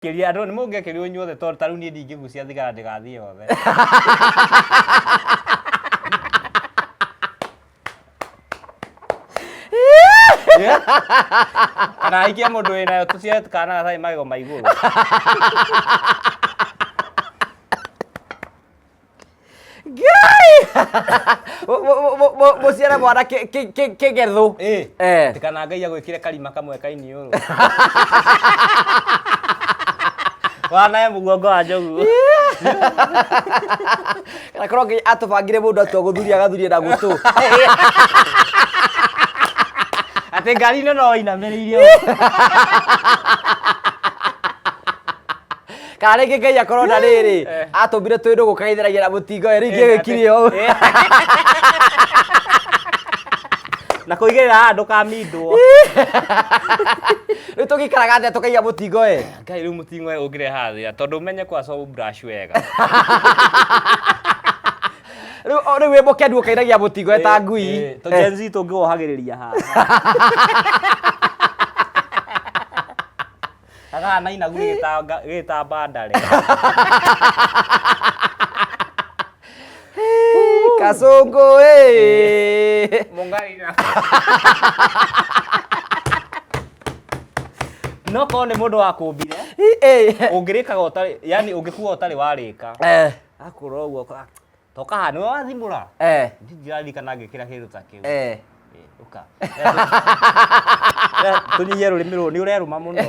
Kiria ndo ni munge kirio nyothe to taru ni ndingigucia thigara ndigathie yothe. Kana ikia mundu wina tucia kana sai magego maiguru. Muciara mwana kigethu tikana ngai agwikire karima kamwe kainiuru wana mugongo wa njogu kana krogi atubangire mundu atoguthuria agathuria na gutu ate ngari no inamiririo kana rĩngĩ Ngai akorwo na rĩrĩ atũmbire twĩndũ gũkageitheragia na mũtingo rĩngĩ gĩkire ũũ na kũigĩrĩra andũ kamindwo rĩu tũgĩikaraga atĩa tũkaiga mũtingo Ngai rĩu mũtingo ũngĩreha thĩa tondũ ũmenye kwa so brush wega rĩu wĩ mũkendu ũkainagia mũtingo ta ngui tũgenzi tũngĩwohagĩrĩria haha aga na inagu gĩta bandare Kasongo Mungarina no kone mundu wa kumbire ungirikaga utari yani ungikuwa utari warika akuro uguo toka hanu wathimura ndiririkana ngikira kindu ta kiu uka tunyiye rurimi ru ni ureruma muno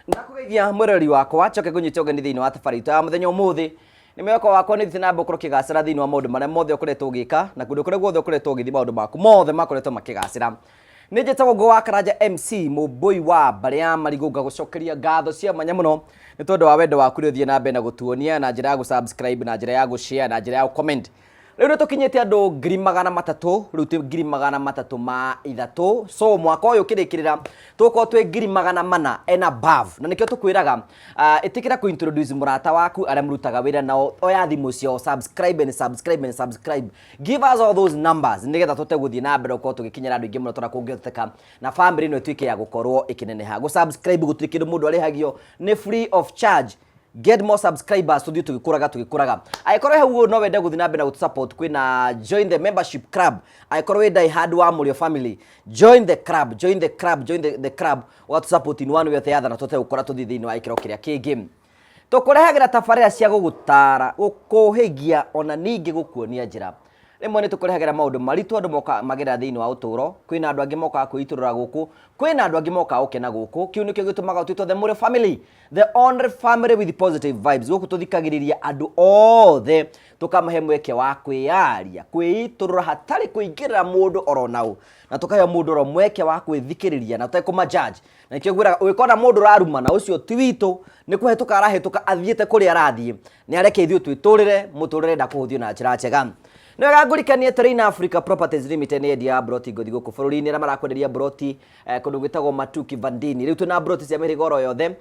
ndakugeithia mwereri wakwa coke kunyita ũgeni thĩinĩ wa tabarĩto ya mũthenya ũmũthĩ nĩ mwĩhoko wakwa nĩ thiĩte na mbere gũkorwo kĩgacĩra thĩinĩ wa maũndũ marĩa mothe ũkoretwo ũgĩka na kũndũ kũrĩa guothe ũkoretwo ũgĩthiĩ maũndũ maku mothe makoretwo makĩgacĩra nĩ njĩtagwo Ngũ wa Karanja MC mũmbũi wa mbarĩ ya marigũ ngagũcokeria ngatho cia mwanya mũno nĩ tondũ wa wendo waku ũrĩa ũthiĩ na mbere na gũtuonia na njĩra ya gũ-subscribe na njĩra ya gũ-share na njĩra ya gũ-comment rĩu nĩ tũkinyĩte andũ 300,000 rĩu tĩ 303 so mwaka ũyũ ũkĩrĩkĩrĩra tũkorwo twĩ 400 and above na nĩkĩo tũkwĩraga ĩtĩkĩra kũ-introduce mũrata waku arĩa mũrutaga wĩra nao oya thimũ ciao subscribe and subscribe and subscribe give us all those numbers nĩgetha tũte gũthiĩ na mbere gũkorwo tũgĩkinyĩra andũ aingĩ mũno tondũ kũngĩhoteka na family ĩno ĩtuĩke ya gũkorwo ĩkĩneneha gũ-subscribe gũtirĩ kĩndũ mũndũ arĩhagio nĩ free of charge. Get more subscribers to tugikuraga aikorwo hau no wende guthi na mbere na gutusupport kwina join the membership club aikorwo we die hard wa Murio family join the club what support in one way or the other na tote gukora tuthi thiini wa ikiro kiria kingi tukurehagira tabarĩra cia gugutara gukuhigia ona ningi gukuonia njira rimwe ni tukurehagira maundu maritu andu moka magera thiini wa uturo kwina andu angi moka kuiturura guku kwina andu angi moka ukena guku kiu nikio gitumaga utitwo the Murio family the only family with positive vibes guku tuthikagiriria andu othe tukamahe mweke wa kwiaria kwiiturura hatari kuingirira mundu oronau na tukahe mundu oro mweke wa kwithikiriria na tutakuma judge na nikio gwira wikona mundu raruma na ucio ti witu ni kuhetuka arahetuka athiete kuri arathie ni areke ithuĩ twiturire muturire ndakuhuthio na njira njega nĩ wegangũrikanie Terrain Africa Properties Limited nĩ endia broti ngũthi gũkũ bũrũri-inĩ na marakwenderia broti kũndũ gwĩtagwo Matuki Vandini rĩu twĩna broti cia mĩhĩrĩga oro yothe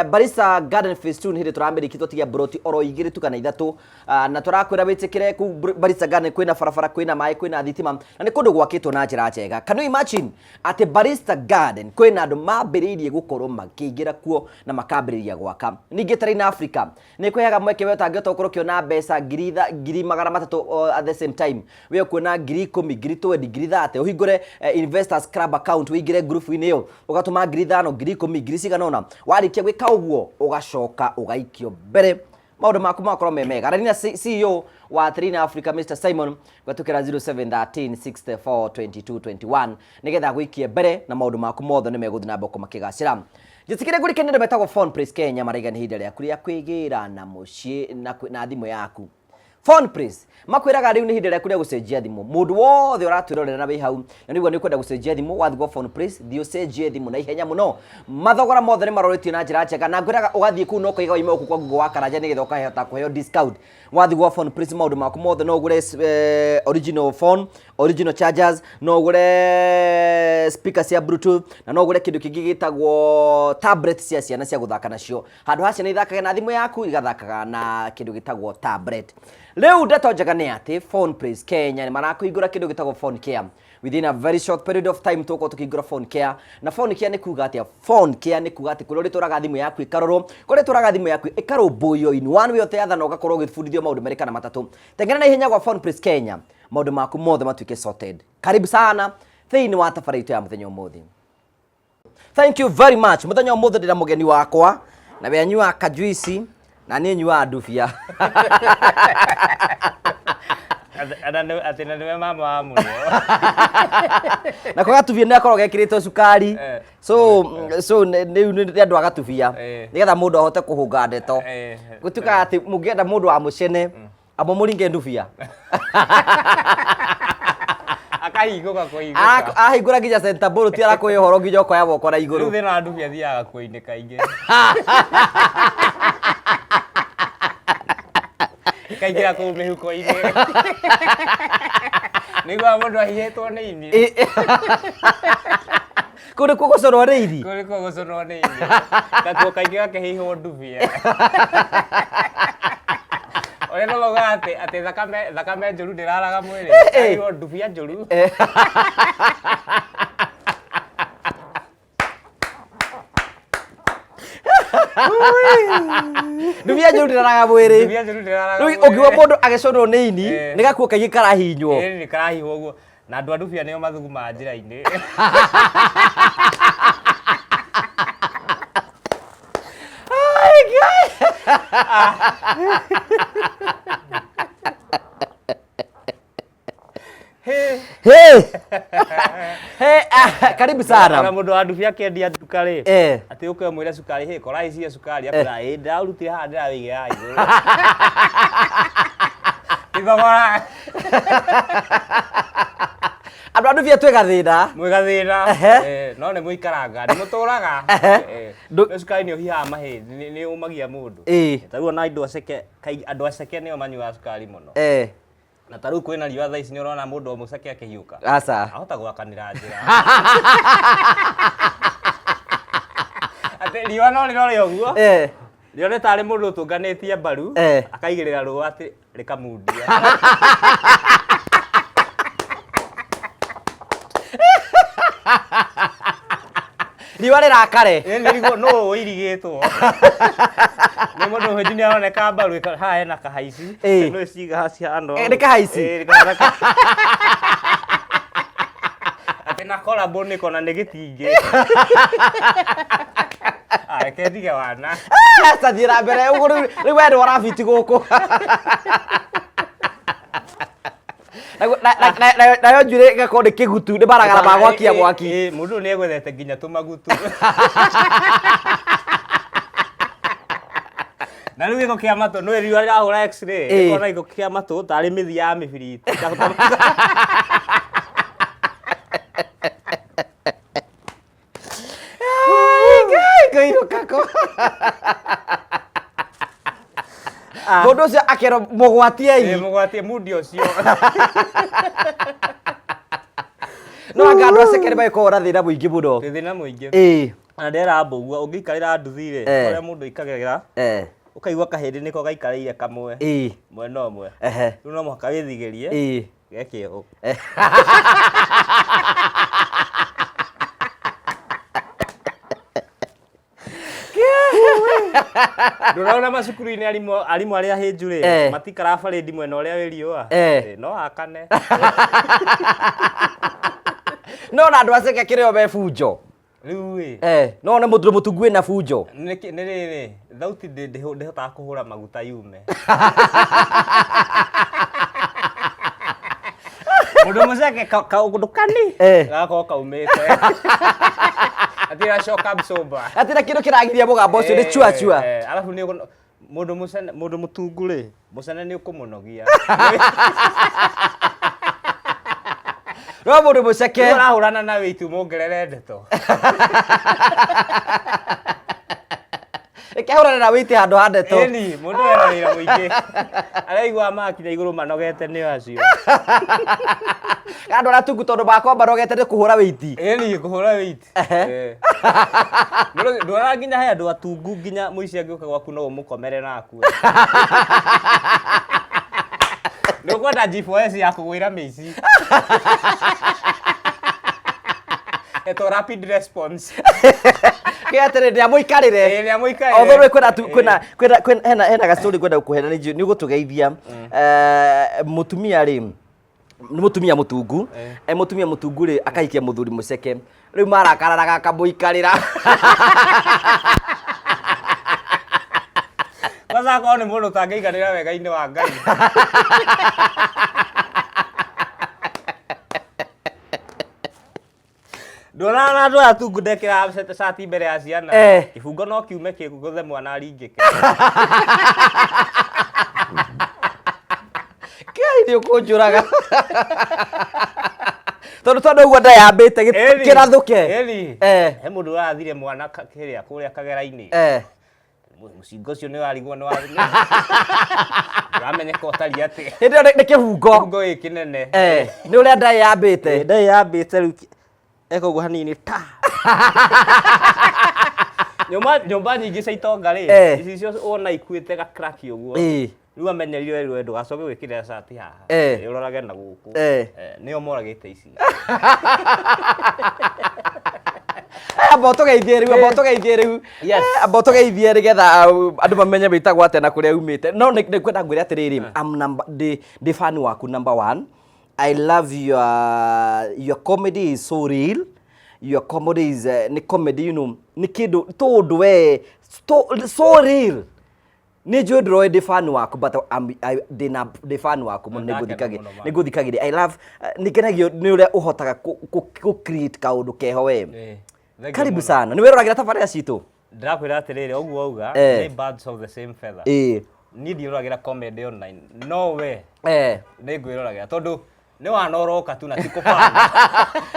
Barista Garden Phase 2 nĩ hĩndĩ tũramĩrĩki tũtigia broti oro 2 tu kana 3 na tũrakwĩra wĩtĩkĩre kũu Barista Garden kwĩna barabara kwĩna maĩ kwĩna thitima na nĩ kũndũ gwakĩtwo na njĩra njega can you imagine atĩ Barista Garden kwĩna andũ mambĩrĩirie gũkorwo makĩingĩra kuo na makambĩrĩria gwaka ningĩ Terrain Africa nĩ kwĩhaga mweke we ũtangĩhota gũkorwo ũkĩona mbeca 300,000 at the same time we kuona 10,000 20,000 30 uhingure investors club account uingire group inio ugatuma 5,000 10,000 6,000 warikia gwika uguo ugacoka ugaikio mbere maundu maku makorwo memega arania CEO wa Terrain Africa Mr Simon gwatukira 0713 64 22 21 nigetha gwikie mbere na maundu maku mothe nimeguthi na mboko makigacira jitikire guri kenendo betagwo Phone Press Kenya maraiga ni hinda rĩa kuria kwigira na mucie na thimu yaku Phone please. Makwiraga riu ni hinde rĩa kuria gucenjia thimu. Mundu wothe uratwirorera na wi hau. Na niguo ni kwenda gucenjia thimu wathi go Phone please. Thio cenjie thimu na ihenya muno. Mathogora mothe ni maroretio na njira njega. Na ngwiraga ugathie ku no koiga ime kwa Google wa Karanja nigetha ukahota kuheo discount. Wathi go Phone please maundu maku mothe no gure original phone, original chargers, no gure speaker cia Bluetooth, na no gure kindu kingi gitagwo tablet cia ciana cia guthaka nacio. Handu ha ciana ithakaga na thimu yaku igathakaga na kindu gitagwo tablet. Leo ndeto njega ni ati Phone please Kenya ni marakuigura kindu gitagwo phone care. Within a very short period of time tuko tukigura phone care. Na phone care ni kuga ati phone care ni kuga ati kuri turaga thimu yaku ikarorwo, kuri turaga thimu yaku ikarumbuyo in one way or the other na ugakorwo ugifundithio maundu merika na matatu. Tengena na ihenya gwa Phone please Kenya. Maundu maku mothe matuike sorted. Karibu sana. Thiini wa tafari itu ya muthenya umuthi. Thank you very much. Muthenya umuthi ndira mugeni wakwa na we anyua kajuisi na ni nyua ndufia. Atina niwe mama wa muno. Na kwa gatuvia ni akorwo gekirito sukari. So ni andu agatuvia. Nigetha mundu ahote kuhunga ndeto. Gutuka ati mungienda mundu wa mucene abo muringe ndufia. Akahingũka kũhingũka. Ahingũra nginya center board ti arakuhe horo nginya okoya goko na igũrũ. Rĩu thĩna wa ndufia thiaga kũinĩ kaingĩ. Kaingĩra kũu mĩhuko-inĩ. Nĩguo mũndũ ahihĩtwo nĩ ini. Kũrĩ kũgũcorwo nĩ ini. Kũrĩ kũgũcorwo nĩ ini. Gatuo kaingĩ gakĩhihwo ndufia. Ole no mogate ate thakame njuru ndiraraga mwiri ayo ndufia njuru ndufia njuru ndiraraga mwiri rĩu ũngiwa mũndũ agĩcorwo nĩ ini nĩ gakuo kaingĩ karahinywo nĩ karahihwo ũguo na andũ a ndufia nĩo mathuguma njĩra-inĩ. Karibu sana. Na mundu wa ndufia kendia sukari. Ati uke mwire sukari he kora ici sukari akora ndarutire ha ndirawige ha iguru. Ibagora. Andu a ndufia twi gathina. Mwi gathina. No nĩ muikaranga nĩ mutũraga. Sukari nĩ ũhihaga mahĩndĩ nĩ ũmagia mũndũ. Tarĩu na andũ aceke nĩo manyuaga sukari mũno. Na tarĩu kwĩna riũa thaa ici nĩ ũrona mũndũ mũceke akĩhiũka. Aca. Ahota gwakanĩra njĩra. Atĩ riũa no rĩrore ũguo. Rĩo nĩ tarĩ mũndũ ũtũnganĩtie mbaru akaigĩrĩra rũa atĩ rĩkamundia. Riũa rĩrakare. Nĩriguo no ũirigĩtwo. Nĩ mũndũ hĩndĩ nĩ aroneka mbaru haha hena kahaici. Nĩ ciga hacihano. Nĩ kahaici. Atĩ na kolabo nĩ kona nĩ gĩtingĩ. Reke ndige wana. Tathiĩra mbere ũguo rĩu we nĩ warabiti gũkũ. Nayo njuĩrĩ ĩgakorwo nĩ kĩgutu nĩ maragara ma gwakia mwaki. Mũndũ nĩ egwethete nginya tũmagutu. Na rĩu gĩko kĩa matũ nĩ riũa rĩrahũra x-ray ĩkona gĩko kĩa matũ tarĩ mĩthia ya mĩbiriti. Mũndũ ũcio akerwo mũgwatie mũgwatie mundi ũcio. No anga andũ aceke nĩ magĩkoragwo na thĩna mũingĩ mũno. Thĩna mũingĩ. Na ndĩramba ũguo ũngĩikarĩra nduthi-rĩ ũrĩa mũndũ aikagĩra ũkaigua kahĩndĩ nĩko gaikarĩire kamwe mwena ũmwe. Rĩu no mũhaka wĩthigĩrie geke ũũ. Ndũrona macukuru-inĩ arimũ arĩa hĩnju-rĩ matikarabarĩndi mwena ũrĩa wĩ riũa no akane. No na andũ aceke kĩrĩo me bunjo. Rĩu-ĩ no nĩ mũndũ mũtungu wĩna bunjo. Nĩ rĩrĩ thauti ndĩhotaga kũhũra maguta yume. Mũndũ mũceke kaũndũ kani gakorwo kaumĩte. Atira shock absorber. Atira kindu kiragiria mugambo ucio ni chua chua. Alafu ni mundu mutungu ri mucene ni ukumunogia ro mundu muceke urahurana na witu mongerere ndeto ekehurana na witi handu ha ndeto eni mundu ena wira muingi araigua makinya iguru manogete ni acio andu aratungu tondu bakwa barogete ni kuhura witi eni kuhura witi ndwara nginya he andu atungu nginya muici angiuka gwaku no umukomere naku nukwenda G4S ya kugwira mici eto rapid response Kiatere ndia muikarire ndia muikarire although kwena hena ga story kwenda kuhena ni ugutugeithia mutumia ri mutumia mutungu mutumia mutungu ri akaikia muthuri muceke riu marakararaga kamuikarira Kwanza kwa ni mundu tangeiganira wega-ini wa Ngai ndona andu atungu ndekira cati mbere ya ciana kibungo no kiume kiguthe mwana aringike kai ni ukunjuraga tondu uguo ndayambite kirathuke he mundu urathire mwana kiria kuria kagera-ini mucingo cio ni warigwo ni wamenyeka utari ati hindi ni kibungo kinene ni uria ndayambite riu eko guo hanini ta nyumba nyingi cia itonga ri ici cio wona ikuite ga crack uguo riu amenyerire riu ndugacoke gwikira cati haha urorage na guku nio moragite ici abotugeithie riu abotugeithie rigetha andu mamenye bitagwo ate na kuria umite no ni kwenda ngwire atiriri am number the fan waku number 1. I love your comedy is so real. Your comedy is ni comedy you know ni kidu tondu we so real. Ni jo draw the fan waku but the fan waku mun niguthikagire. I love ni kenagio ni uria uhotaga ku create kaundu keho we. Karibu sana. Ni weroragira tabarira citu. Ndirakwira atiriri oguo auga ni birds of the same feather. Ni ndiroragira comedy online. No way. Ni ngwiroragira tondu ni wanoroka tu na tikubana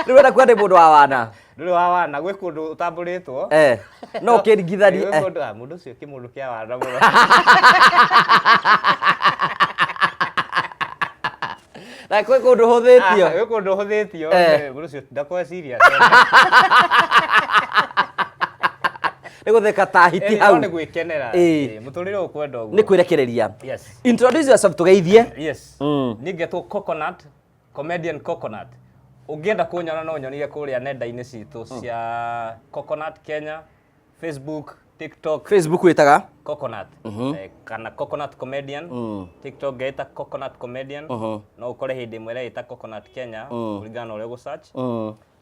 ni wenda kwenda mundu wa wana nduri wa wana gwi kundu utamburitwo no kirigithani mundu ucio ki mundu kia wana muno na gwi kundu huthitio gwi kundu huthitio mundu ucio ndakwa serious ni gutheka tahiti hau ni gwikenera muturire ukwenda uguo ni kwirekereria introduce yourself tugeithie ni ngetwo Coconut comedian Coconut ungienda kunyona no nyonire kuria nenda-ini citu cia Coconut Kenya Facebook TikTok Facebook witaga Coconut kana Coconut Comedian TikTok geita Coconut Comedian no ukore hindi mwere ita Coconut Kenya kuringana ule go search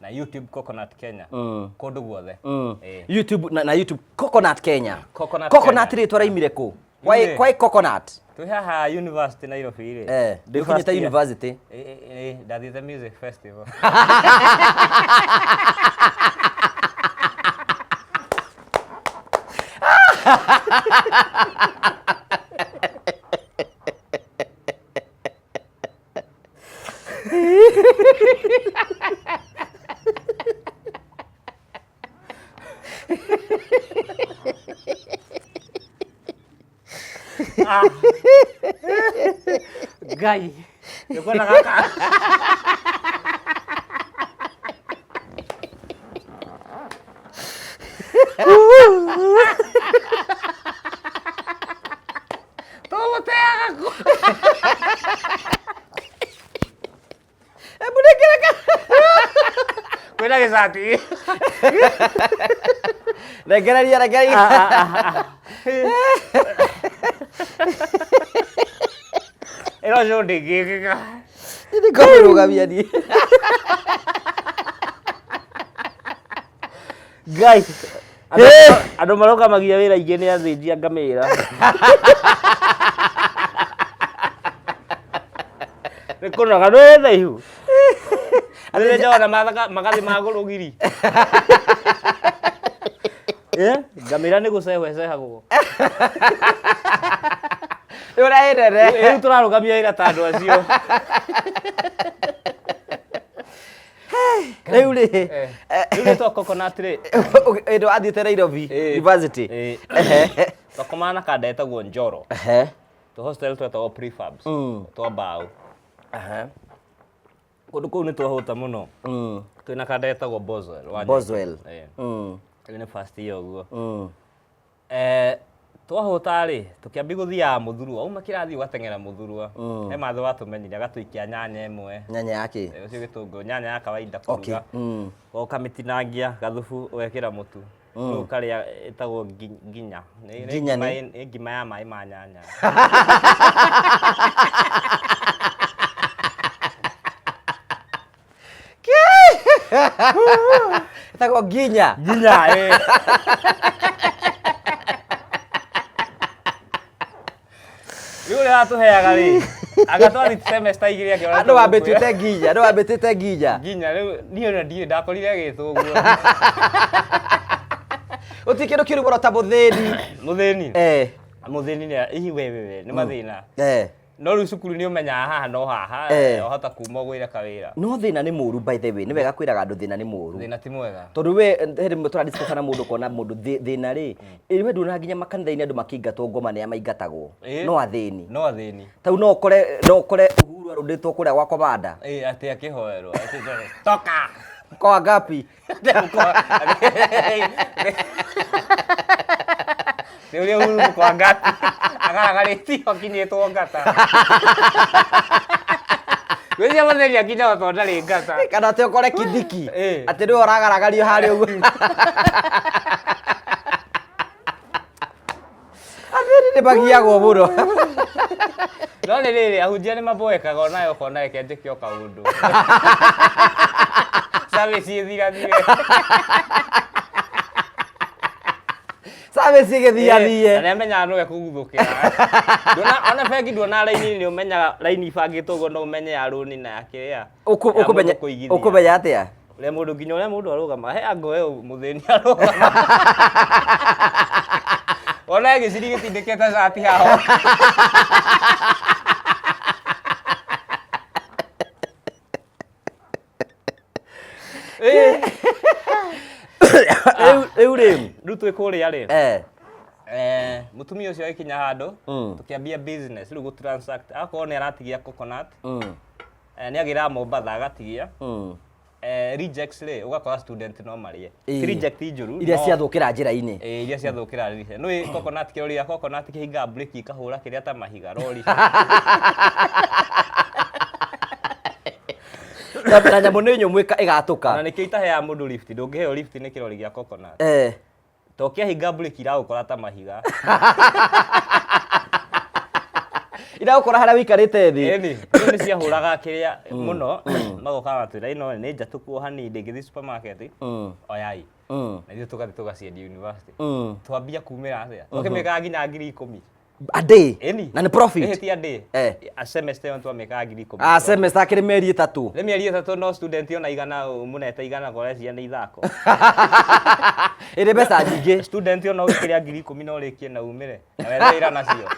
na YouTube Coconut Kenya kundu guothe YouTube na YouTube Coconut Kenya Coconut ri twaraimire ku why Coconut tu haha University Nairobi ri ndikunyita university ndathite music festival Gai, yuko na kaka. Todo te haga. Bude kira. Kwenda gesati. Regeria. Era yo de que ni kurugamia ni guys ando maroka magia wira ingi ni athinjia ngamira nikunoga ndwetha ihu Ane jona magathi maguru giri ngamira ni gucehwo ecehagwo Urairere. Rĩu tũrarũgamia ira ta andũ acio. Rĩu rĩ. Rĩu nĩ twa coconut rĩ. Ĩndo athiĩte Nairobi University. Twakomana na kanda etagwo Njoro. Tu hostel twetagwo prefabs. Twa mbaũ. Kũndũ kũu nĩ twahũta mũno. Twĩna kanda etagwo Boswell. Boswell. Rĩu nĩ first year ũguo. Twahũta rĩ, tũkĩambia gũthiaga Mũthurwa. Uma kĩrathi ũgateng'era Mũthurwa. He mathe watũmenyire agatũikia nyanya ĩmwe. Nyanya yake. Ũcio gĩtũngũrũ, nyanya ya kawaida kũruga. Ũkamĩtinangia gathubu ũgekĩra mũtu. Rĩu karĩa ĩtagwo nginya. Nĩ ngima ya maĩ ma nyanya. Ĩtagwo nginya. Nginya, Rĩu rĩrĩa tũheaga rĩ, agatwathi semester igĩrĩ akĩona. Andũ wambĩtĩte nginya, andũ wambĩtĩte nginya. Nginya rĩu niĩ ona ndiĩ ndakorire gĩtũ ũguo. Ũti kĩndũ kĩrugũro ta mũthĩni. Mũthĩni? Mũthĩni nĩ we nĩ mathĩna. No rĩu cukuru nĩ ũmenyaga haha no haha, ũhota kuma ũgwĩre kawĩra. No thĩna nĩ mũru by the way, nĩ wega kwĩraga andũ thĩna nĩ mũru. Thĩna ti mwega. Tondũ we hĩndĩ tũra discuss na mũndũ kona mũndũ thĩna rĩ, we ndũna nginya makanitha-inĩ andũ makĩingatwo ngoma nĩ maingatagwo. No athĩni. No athĩni. Tau no ũkore Uhuru arũndĩtwo kũrĩa gwakwa banda. Atĩ akĩhoerwo. Toka! Kwa ngapi? Nĩ ũrĩa Uhuru kwa ngapi. Agaragarĩtio kinyĩtwo ngata. Gwĩcia matheria nginya oto ndarĩ ngata. Kana te ũkore Kindiki. Atĩ nĩwe ũragaragario harĩa ũguo. Athĩni nĩ magiagwo mũno. No nĩ rĩrĩ ahunjia nĩ maboekaga onayo ũkona ĩkĩanjĩkio kaũndũ. Service ĩthirathire. Service igĩthiathie. Na nĩamenyaga nĩwe kũguthũkĩra. Ona bengi nduona raini nĩ ũmenyaga raini ibangĩtwo ũguo no ũmenye ya rũni na ya kĩrĩa. Ũkũmenya atĩa? Ũrĩa mũndũ nginya ũrĩa mũndũ arũgama. He ango ĩyo mũthĩni arũgama. Ona gĩciri gĩtindĩkĩte cati haho. Rĩu twĩ kũrĩa rĩ. Mũtumia ũcio agĩkinya handũ tũkĩambia business rĩu gũ-transact akorwo nĩ aratigia coconut nĩ agĩraga Mombatha agatigia rejects rĩ ũgakora student no marĩe reject njũru iria ciathũkĩra njĩra-inĩ iria ciathũkĩra rĩhe nĩ coconut kĩrori ya coconut kĩhinga break ikahũra kĩrĩa ta mahiga rori na nyamũ nĩ nyũmũ ĩgatũka na nĩkĩo itaheaga mũndũ lift ndũngĩheo lift nĩ kĩrori gĩa coconut to kĩahinga break iragũkora ta mahiga iragũkora harĩa wĩikarĩte thĩ ĩni nĩ ciahũraga kĩrĩa mũno magokaga twĩra ino nĩ njatũkuo hanini ndĩngĩthiĩ supermarket oyai na ithuĩ tũgathiĩ tũgaciendia university twambia kumĩra atĩa tũkĩmĩkaga nginya 10,000 a day na nĩ profit ĩhĩtia day a semester ĩyo twamĩkaga 10,000 a semester akĩrĩ mĩeri 3 nĩ mĩeri 3 no student ona igana mũnete igana goreciria nĩ ithako ĩrĩ mbeca nyingĩ student ona ũkĩrĩa 10,000 no ũrĩkie na umĩre na wethe wĩra nacio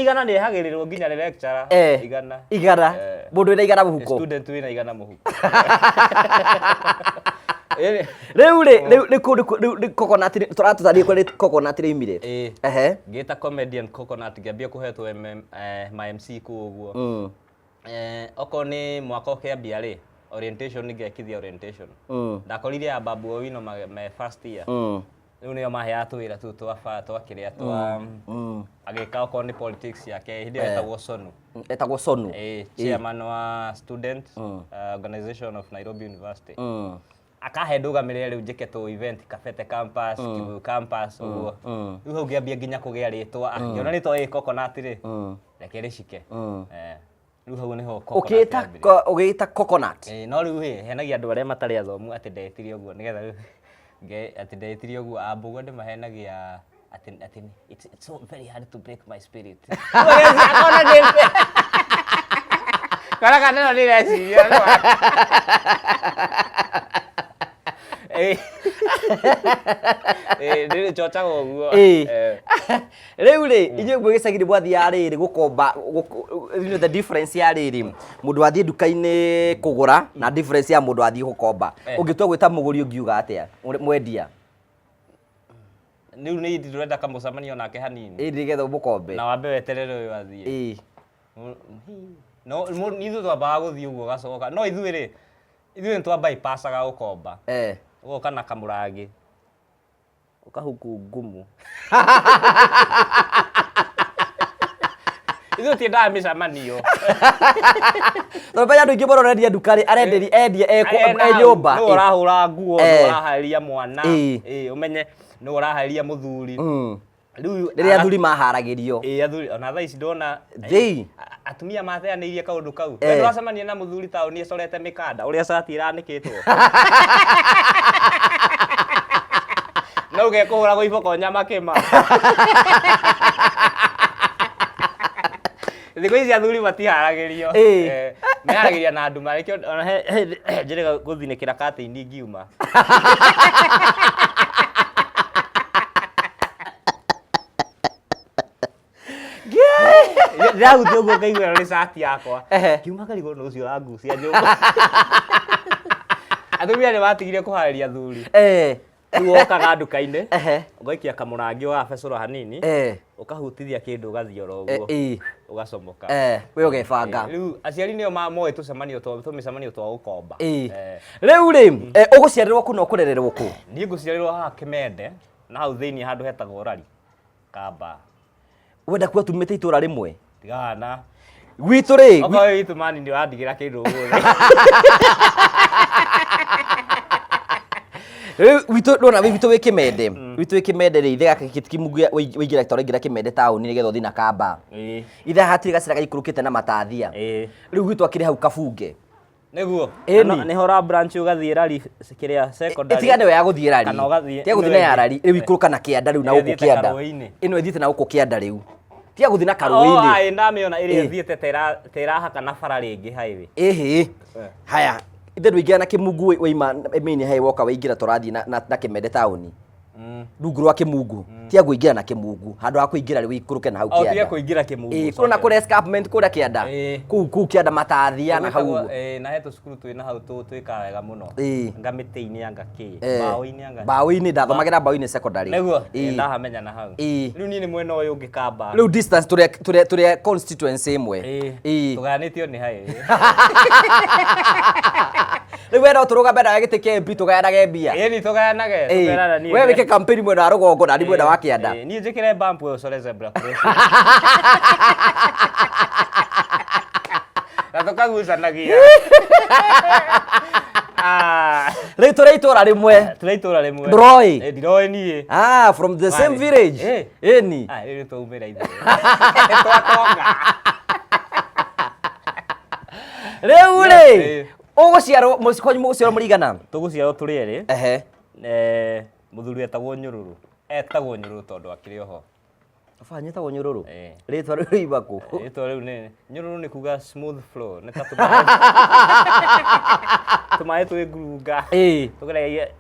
igana nĩ hagĩrĩrwo nginya nĩ lecturer igana mũndũ wĩna igana mũhuko student wĩna igana mũhuko rĩu rĩ coconut tũratũtharia kũrĩ coconut rĩimire ngĩta comedian coconut ngĩambia kũhetwo ma MC kũu ũguo okorwo nĩ mwaka ũkĩambia rĩ orientation ngĩakithia orientation ndakorire ya Babu Owino me first year rĩu nĩo maheaga tũwĩra tũu twa kĩrĩa twa agĩka okorwo nĩ politics yake hĩndĩ ĩyo etagwo Sonu chairman wa student organization of Nairobi University akahe ndũgamĩrĩre rĩu njĩke event Kabete campus Kibuyu campus ũguo rĩu hau ngĩambia nginya kũgĩa rĩtwa akĩona nĩ to coconut rĩ reke rĩcike rĩu hau nĩho ũgĩĩta coconut no rĩu henagia andũ arĩa matarĩ athomu atĩ ndetire ũguo nĩgetha rĩu atĩ ndetire ũguo ambũguo ndĩmahenagia atĩ it's so very hard to break my spirit kana kana nĩ reciria Ndiri chochaga uguo. Riu ri inyuĩ gwĩgĩcagĩrĩ mwathiaga rĩrĩ gũkomba the difference ya rĩrĩ mũndũ athiĩ nduka-inĩ kũgũra na difference ya mũndũ athiĩ gũkomba. Ũngĩtua gwĩta mũgũri ũngiuga atĩa mwendia? Rĩu nĩ indi ndũrenda kamũcemanio nake hanini. Nĩgetha ũmũkombe. Na wambe weterere ũyũ athiĩ. No ithuĩ twambaga gũthiĩ ũguo gacoka. No ithuĩ rĩ, ithuĩ nĩtwa bypassaga gũkomba. Ũgoka na kamũrangi. Ũkahuku ngumu. Ithuĩ tiendaga mĩcemanio. Tondũ andũ aingĩ maroreria nduka-rĩ arendia e nyũmba. Nũũ ũrahũra nguo, nũũ ũraharĩria mwana. Ũmenye nũũ ũraharĩria mũthuri. Rĩrĩa athuri maharagĩrio. Athuri ona thaa ici ndona atumia mateanĩirie kaũndũ kau. We ndũracemania na mũthuri taũni acorete mĩkanda ũrĩa cati ĩranĩkĩtwo. No ũgekũhũragwo iboko nyama kĩma. Thikũ ici athuri matiharagĩrio. Meharagĩria na nduma. Ona njĩrĩga gũthinĩkĩra katĩ-inĩ ngiuma. Ndĩrahutia ũguo ngaigua nĩ cati yakwa. Kiuma karigwo nĩ ũcio ũrangucia nyũmba. Atumia nĩ matigire kũharĩria athuri. Rĩu wokaga nduka-inĩ, ũgaikia kamũrangi ũgabecũra hanini, ũkahutithia kĩndũ ũgathiora ũguo, ũgacomoka. We ũgebanga. Rĩu aciari nĩo moĩ tũmĩcemanio twa gũkomba. Rĩu rĩ, ũgũciarĩrwo kũ na ũkũrererwo kũ? Niĩ ngũciarĩrwo haha Kĩmende, na hau thĩiniĩ handũ hetagwo Rari, Kamba. Wenda kuo tumĩte itũra rĩmwe? Tigana. Gwitũ rĩ. Okorwo witũ mani nĩ ũrandigĩra kĩndũ ũguo. Witũ ndona witũ wĩ Kĩmende. Witũ wĩ Kĩmende rĩ, ithe gaka Kimugu wĩingĩra tũraingĩra Kĩmende taũni nĩgetha ũthiĩ na Kamba. Ithe hatirĩ gacĩra gaikũrũkĩte na matathia. Rĩu gwitũ akĩrĩ hau Kabunge. Nĩguo. Nĩho ra branch ũgathiĩ Rari kĩrĩa secondary. Ĩtigane we ya gũthiĩ Rari. Tiga gũthiĩ na ya Rari, rĩu ikũrũka na Kĩanda rĩu na gũkũ Kĩanda. Ĩno ĩthiĩte na gũkũ Kĩanda rĩu. Tiga gũthiĩ na Karũĩ-inĩ. Ndamĩona ĩrĩa ĩthiĩte ta ĩrahaka na bara rĩngĩ highway. Haya. Ithe ndũingĩra na Kĩmungu waima mĩini hai woka waingĩra tũrathiĩ na Kĩmende taũni. Rungu rwa Kĩmungu. Tiga kũingĩra na Kĩmungu. Handũ ha kũingĩra rĩ wĩikũrũke na hau Kĩanda. Tiga kũingĩra Kĩmungu. Kũrĩ na escarpment kũrĩa Kĩanda. Kũu Kĩanda matathia na hau. Na he tũcukuru twĩ na hau twĩkaga wega mũno. Ngamĩtĩ-inĩ anga kĩ. Mbaũ-inĩ anga. Mbaũ-inĩ ndathomagĩra Mbaũ-inĩ secondary. Nĩguo. Ndahamenya na hau. Rĩu niĩ nĩ mwena ũyũ ũngĩ Kamba. Rĩu distance tũrĩa constituency ĩmwe. Tũgayanĩtio nĩ haĩ. Rĩu wenda ũtũrũgame na gĩtĩ kĩa MP tũgayanage mbia. Ĩni tũgayanage. We wĩke campaign mwena wa rũgongo na niĩ mwena wa Kĩanda. Niĩ njĩkĩre bump ũcore zebra cross. Na tũkagucanagia. Rĩu tũrĩ itũra rĩmwe. Tũrĩ itũra rĩmwe. Ndũroĩ? Ndiroĩ niĩ. From the same village. Ĩni. Rĩu twaumĩra ithuĩ. Twatonga. Rĩu rĩ. Ũgũciarwo mũgũciarwo mũrigana? Tũgũciarwo tũrĩ erĩ. Mũthuri etagwo Nyũrũrũ. Etagwo Nyũrũrũ tondũ akĩrĩ oho. Baba etagwo Nyũrũrũ? Rĩtwa rĩu rĩuma kũ? Rĩtwa rĩu nĩ Nyũrũrũ nĩ kuga smooth flow. Nĩ ta tũmaĩ twĩ ngurunga.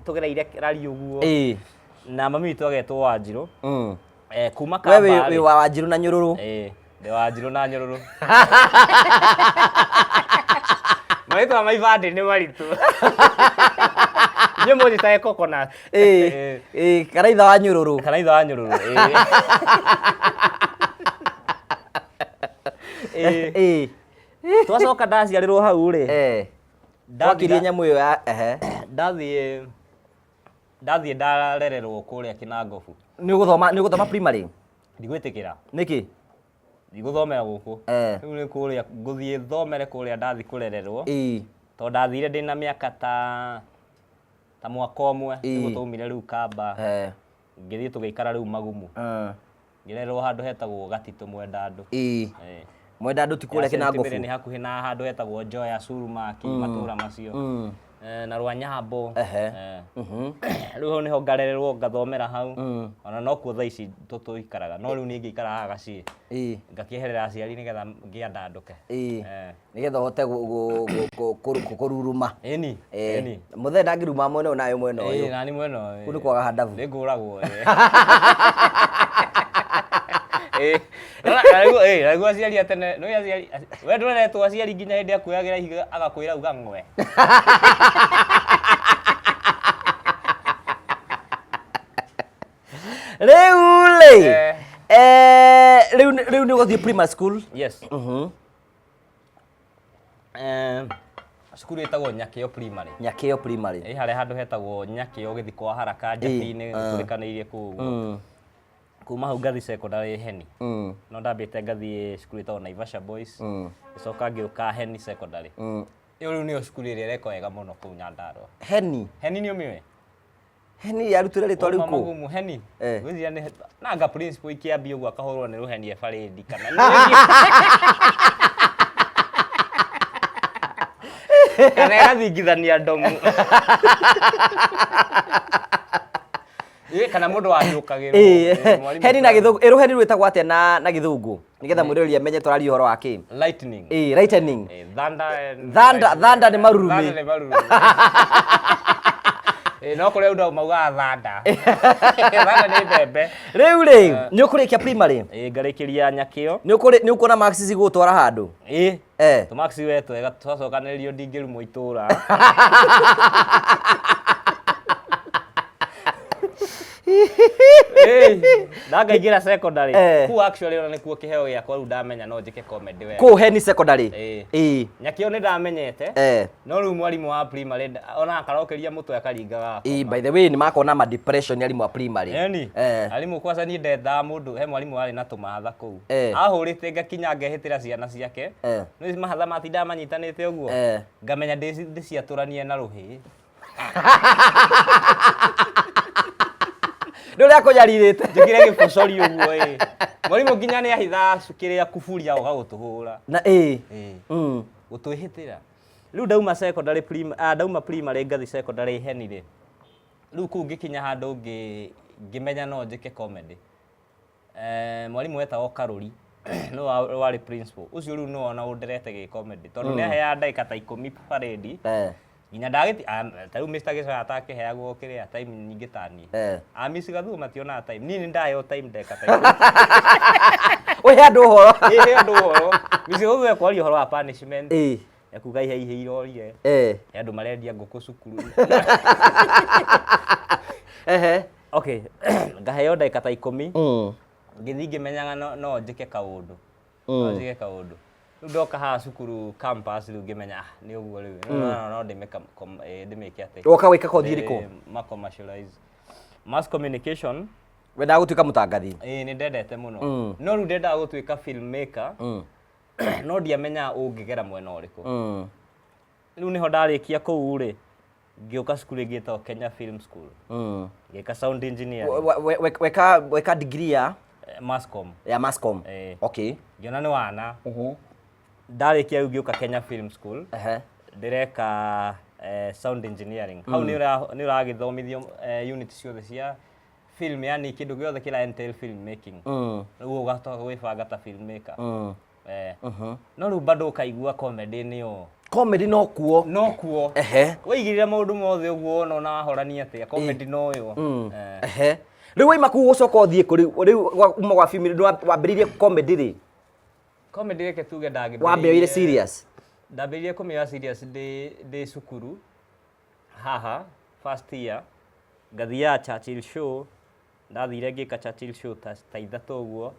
Tũgereire Rari ũguo. Na mami witũ agetwo Wanjirũ. Kuma Kamba. We wĩ wa Wanjirũ na Nyũrũrũ? Ndĩ Wanjirũ na Nyũrũrũ. Marĩtwa ma ibandĩ nĩ maritũ. Nyuĩ mũnjĩtage coconut. Kana ithe wa Nyũrũrũ. Kana ithe wa Nyũrũrũ. Twacoka ndaciarĩrwo hau rĩ. Twakirie nyamũ ĩyo ya ndathiĩ ndarererwo kũrĩa Kĩnangobu. Nĩ ũgũthoma primary? Ndigwĩtĩkĩra. Nĩkĩ? Ndigũthomera gũkũ. Rĩu nĩ kũrĩa ngũthiĩ thomere kũrĩa ndathi kũrererwo. Tondũ ndathire ndĩ na mĩaka ta mwaka ũmwe nĩguo twaumire rĩu Kamba. Ngĩthiĩ tũgĩikara rĩu Magumu. Ngĩrererwo handũ hetagwo Gatitũ Mwendandũ. Mwendandũ ti kũrĩa Kĩnangobu. Nĩ hakuhĩ na handũ hetagwo Njoya, Surumaki, matũra macio. na Rwanyambo riu ho niho ngarererwo ngathomera hau ona no kuo thaa ici tuikaraga no riu ningi ikara haga ci ngakieherera aciari nigetha ngiandanduke nigetha hote kururuma eni muthe ndangiruma mwene nayo mwene uyu nani mwene uyu kuni kwaga handavu nguragwo Ragu aciari atene no aciari we nduretwo aciari nginya hindi akuyagira ihiga agakwira uga ngwe riu ni ugathie primary school yes cukuru etagwo Nyakio primary hari handu hetagwo Nyakio githi kwa haraka njati-ini turikaniirie kuguo kuma hau ngathi secondary Heni no ndambite ngathi cukuru etagwo Naivasha Boys icoka ngiuka Heni secondary riu niyo cukuru iria reko wega muno kuu Nyandarua Heni ni umiwe Heni yarutire ritwa riu ku magumu Heni gwithia ni nanga principal ikiambi uguo akahurwo ni ruheni efaredi kana kana gathingithania ndomu kana mundu wanyukagirwo Heni na githungu Heni rwetagwo atia na githungu nigetha mwiriria menye turaria uhoro wake lightning lightning thanda ni marurumi no kure undu mauga thanda thanda ni bebe riu ni ukurikia primary ngarikiria Nyakio ni ukona marks cigutwara handu tu marks wetu wega twacokaniririo ndingirumwo itura ndangaigira secondary ku actually ona nikuo kiheo giakwa riu ndamenya no njike comedy wega ku Heni secondary Nyakio ni ndamenyete no riu mwarimu wa primary ona akarokeria mutwe akaringaga by the way ni makona ma depression yari mwa primary alimu kwanza ni ndetha mundu he mwarimu wari na tumatha kuu ahurite ngakinya ngehitira ciana ciake no mahatha matinda manyitanite uguo ngamenya ndiciaturanie na ruhi Nduri akujaririte njikire gibocori uguo mwarimu nginya ni ahitha cukire akuburia ugagutuhura na gutwihitira riu ndauma secondary primary ngathi secondary Heni ri riu ku ngikinya handu ngimenya no njike comedy mwarimu wetagwo Karuri no wari principal ucio riu no ona underete gi comedy tondu ni ahea ndagika ta 10 parade nginya ndagiti tariu Mr. Gicoya atakiheagwo kiria time nyingi tani amisi gathu mationa time nini ndayo time ndeka time we andu horo misi guthe kwaria horo wa punishment yakuga ihe irorie andu marendia nguku cukuru okay ngaheo ndagika ta 10 ngithi ngimenyaga no njike kaundu ndoka ha cukuru campus riu ngimenya ni uguo riu no ndimeke ati woka wika kothi iriku mass communication wenda gutuika mutangathi ni ndendete muno no riu ndenda gutuika filmmaker no ndiamenya ungigera mwena uriku riu niho ndarikia kuu ri ngiuka cukuru ngitwo Kenya Film School ngika sound engineer weka degree ya Masscom okay ngiona ni wana ndarikia riu ngiuka Kenya Film School ndireka sound engineering hau ni uragithomithio unit ciothe cia film yani kindu giothe kila entail film making riu ugatoka gwibanga ta filmmaker no riu bado ukaigua comedy niyo comedy no kuo waigirira maundu mothe uguo no na wahorania atia comedy no yo riu waima ku gucoka uthie kuri riu uma gwa film ndo wambiririe comedy ri comedy reke tuge ndagi wambiririe serious ndambiririe kumia serious de cukuru haha first year ngathia Churchill show ndathire ngika Churchill show ta ithatu uguo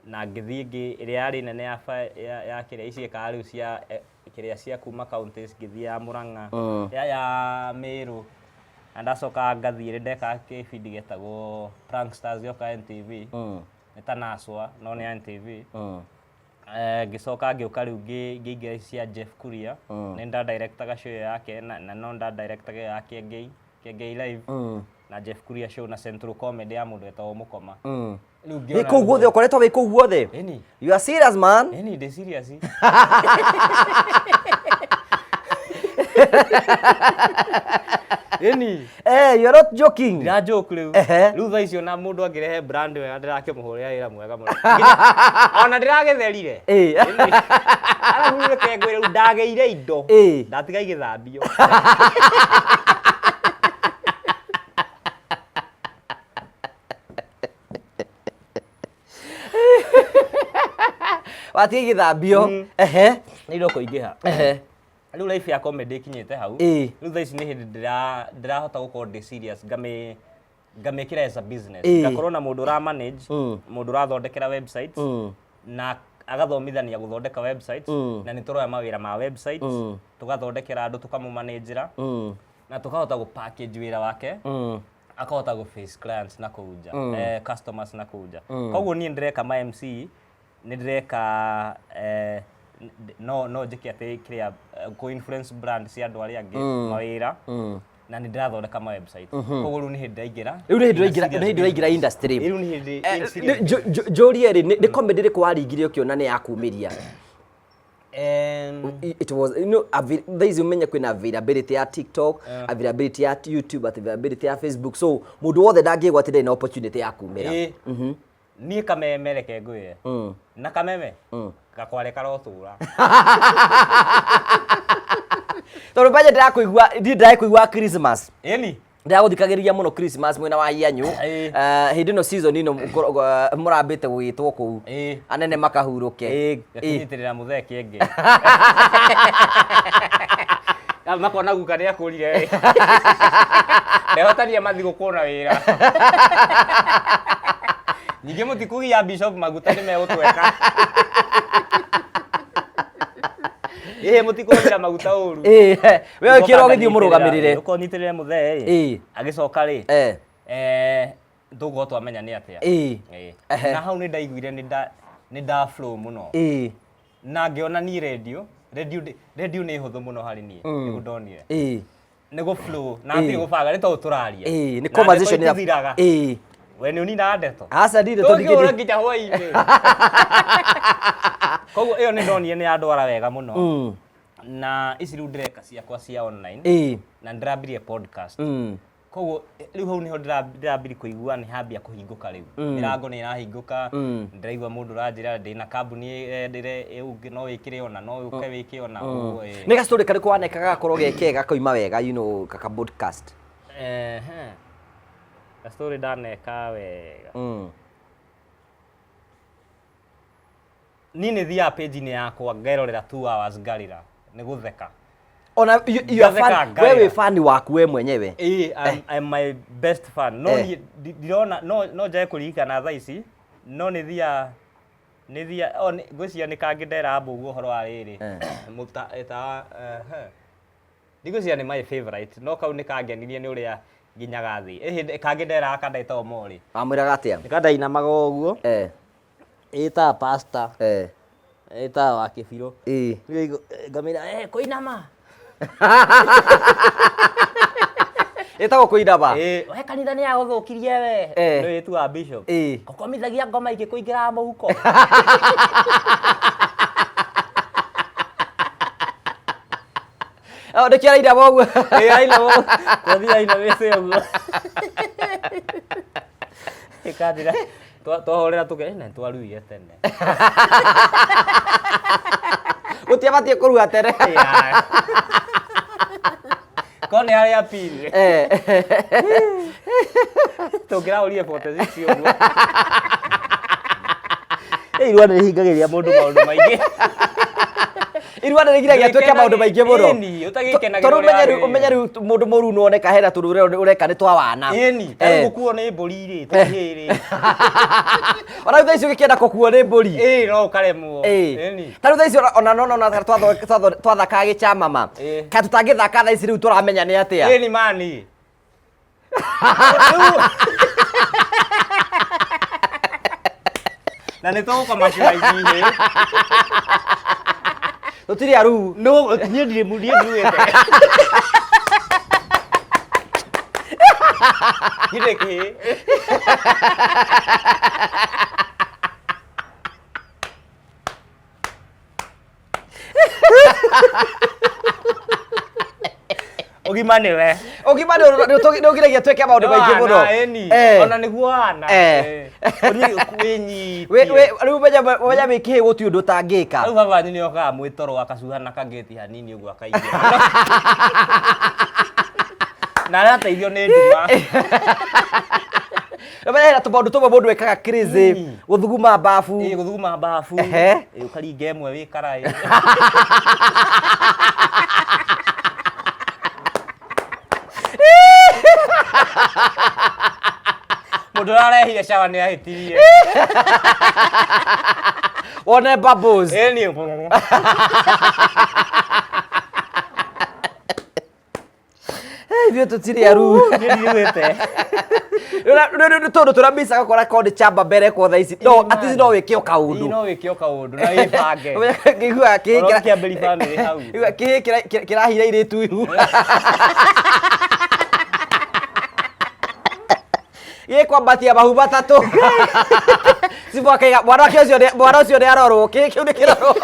na ngithie ngi iria yari nene ya kiria ici ka riu cia kiria cia kuma counties ngithie ya Murang'a ya Meru ndacoka ngathire ndeka kibindi getagwo Pranksters yoka NTV nitanaswa no ni NTV ngicoka ngiuka riu ngiingia cia Jeff Kuria ni nda director show yake na no nda director yake Gay Live na Jeff Kuria show na Central Comedy ya mundu etagwo Mukoma riu ku guothe ukoretwo wi ku guothe you are serious man de serious Eni. You're not joking. Ndira joke riu. Riu tha icio na mundu angirehe brand wega ndirakimuhuria wira mwega muno. Ona ndiragitherire. Ara mwe kengwe riu ndageire indo. Ndatiga igithambio. Watiga igithambio. Ni ndo kuingiha. Riu life ya comedy kinyite hau. Riu tha ici ni hindi ndirahota gukorwo ndi serious ngamekira as a business. Ngakorwo na mundu ra manage, mundu ra thondekera websites na agathomithania guthondeka websites na ni turoya mawira ma websites tugathondekera andu tukamumanagera na tukahota gu package wira wake akahota gu face clients na kuja customers na kuja. Koguo ni ndireka ma MC ni ndireka no njiki ati kiria ku influence brand cia andu aria angi mawira na ni ndirathondeka ma website. Koguo riu ni hindi ndaingira. Riu ni hindi ndaingira industry. Riu ni hindi Jorie ri ni comedy ri kwaringire ukiona ni yakumiria. It was there is umenya kwina availability ya TikTok, availability ya YouTube, availability ya Facebook. So mundu wothe ndangigwatire na opportunity ya kumira. Ni kameme ngwire. Na kameme gakware karothura. Tondu baje ndirakuigua Christmas. Eni ndiraguthikagiriria muno Christmas mwena wa Hianyu. Hindi no season ino murambite gwitwo kuu anene makahuruke. Gakinyitirira mutheki engi. Makona guka ni akurire. Ndehotania mathigu kuona wira. Nyingi mutikugia Bishop maguta ni megutweka. Mutikugira maguta uru. Wewe kiro githio murugamirire. Ukonyitirire muthee. Agicoka ri. Ndugo twamenya ni atia. Na hau ni ndaiguire ni nda flow muno. Na ngiona ni radio ni huthu muno hari ni. Nigu ndonire. Nigu flow na ati gubaga ni to turaria. Ni conversation ya. We ni unina ndeto. Asa ndire to ndikiri. Nginya ngija hwai-ini. Koguo iyo ni ndonire ni andwara wega muno. Na ici riu ndireka ciakwa cia online. Na ndirambirie podcast. Koguo riu hau niho ndirambiri kuigua ni hambia kuhinguka riu. Mirango ni irahinguka. Ndiraigua mundu ranjira ndina kambuni ndire ungi no wikire ona no uke wike ona. Ni ga story kari kwanekaga gakorwo gekega koima wega kaka podcast. A story ndaneka wega. Nini thia page ni yakwa ngerorera 2 hours ngarira ni gutheka. Ona you are fan, wewe fan waku we mwenyewe. I'm my best fan. No ndirona no jae kuririkana tha ici no ni thia ngwiciria ni kangindera mbugu uhoro wa riri muta eta ndigwiciria ni my favorite no kau ni kangenirie ni uria nginyaga thi kangindera akandaita omori amwiraga atia nikandaina magoguo eta pasta eta wa kibiro ngamira koinama etagwo kuinama we kanitha ni aguthukirie we ni wetu wa Bishop ukomithagia ngoma ikikuingira muhuko ndekia ira boguo aina boguo kwathia aina wese uguo ikadira twahorera tukena twaruire tene utiabatie kuruga tere kone hari apili tugira urie 46 uguo irua ni hingagiria mundu maundu maingi irua ni rigiragia tweke maundu maingi muno ni utagikenagirwo umenyeru mundu muru no oneka hera tundu ureka ni twa wana ni gukuo ni mburi ri tuhiri ona thaicio gikienda kukuo ni mburi no karemwo ni taru thaicio ona no twathaka gichamama ka tutangithaka thaici riu turamenya ni atia ni mani na ni to kama shiraizi tutiri aru no nie ndire mudie duete Gideke Ũgima nĩwe. Ũgima nĩũgiragia twĩke maũndũ maingĩ mũno. Ona nĩguo wana. Wĩnyite. Rĩu menya wĩkĩhĩ gũtirĩ ũndũ ũtangĩka. Rĩu baba nĩ okaga mwĩtoro akacuha na kageti hanini ũguo akaigua. Na arateithio nĩ nduma. Menya tũmaũndũ tũmwe mũndũ ekaga crazy, gũthuguma bafu. Gũthuguma bafu. Ũkaringa ĩmwe wĩ karaĩ. Mũndũ ararehire shawa nĩ ahĩtirie. Wone bubbles. Nĩ ithuĩ tũtirĩ aru. Nĩndiugĩte. Tondũ tũrambicaga kora kondi chamba mbere kwa thaa ici. No, at least no wĩke o kaũndũ. No wĩke o kaũndũ na wĩbange. Ngĩigua kĩambĩri family hau. Kĩrahira irĩtu ihu. Gĩkwambatia mahu matatũ. Mwana ũcio nĩ arorwo. Kĩu nĩ kĩrorwo.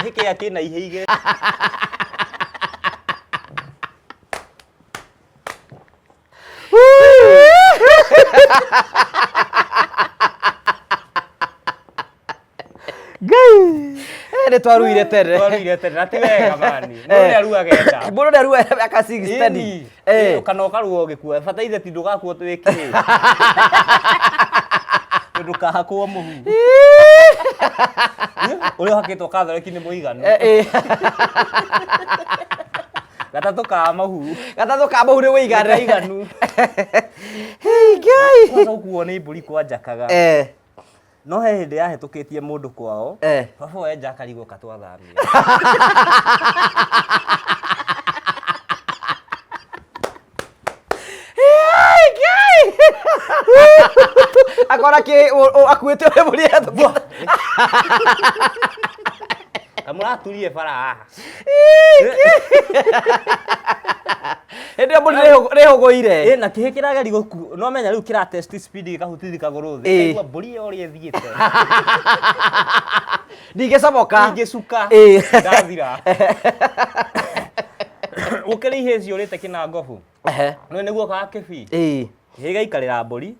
Gĩkĩa kĩna ihĩ igĩrĩ. Nĩ twaruire tene. Na ti wega mani. Mũndũ nĩaruaga enda. Mũndũ nĩaruaga aka 6 kana ũkaruo ũgĩkua. Bataithe ti ndũgakuo twĩkĩ. Ndũkahakwo mũhu. Ũrĩa ũhakĩtwo katholeki nĩ mũiganu. Gatatũ ka mahu nĩ mũiganu. Kwanza ũkuo nĩ mbũri kwa njakaga. No he hĩndĩ yahĩtũkĩtie mũndũ kwao. Baba we njakarigwo katwathamia. Akora akuĩte ũrĩa mbũri yatũkĩte. Kamũraturie bara haha. Hĩndĩ ĩyo mbũri nĩhũgũire. Na kĩhĩ kĩrageri gũku. No menya rĩu kĩra test speed gĩkahutithi kagũrũ thĩ. Kaigua mbũri ũrĩa ĩthiĩte. Ndingĩcomoka. Ndingĩcuka. Ndathira. Gũkĩrĩ ihĩ ciũrĩte kĩnangobu. No nĩguo ka kĩbii. Kĩhĩ gĩaikarĩra mbũri.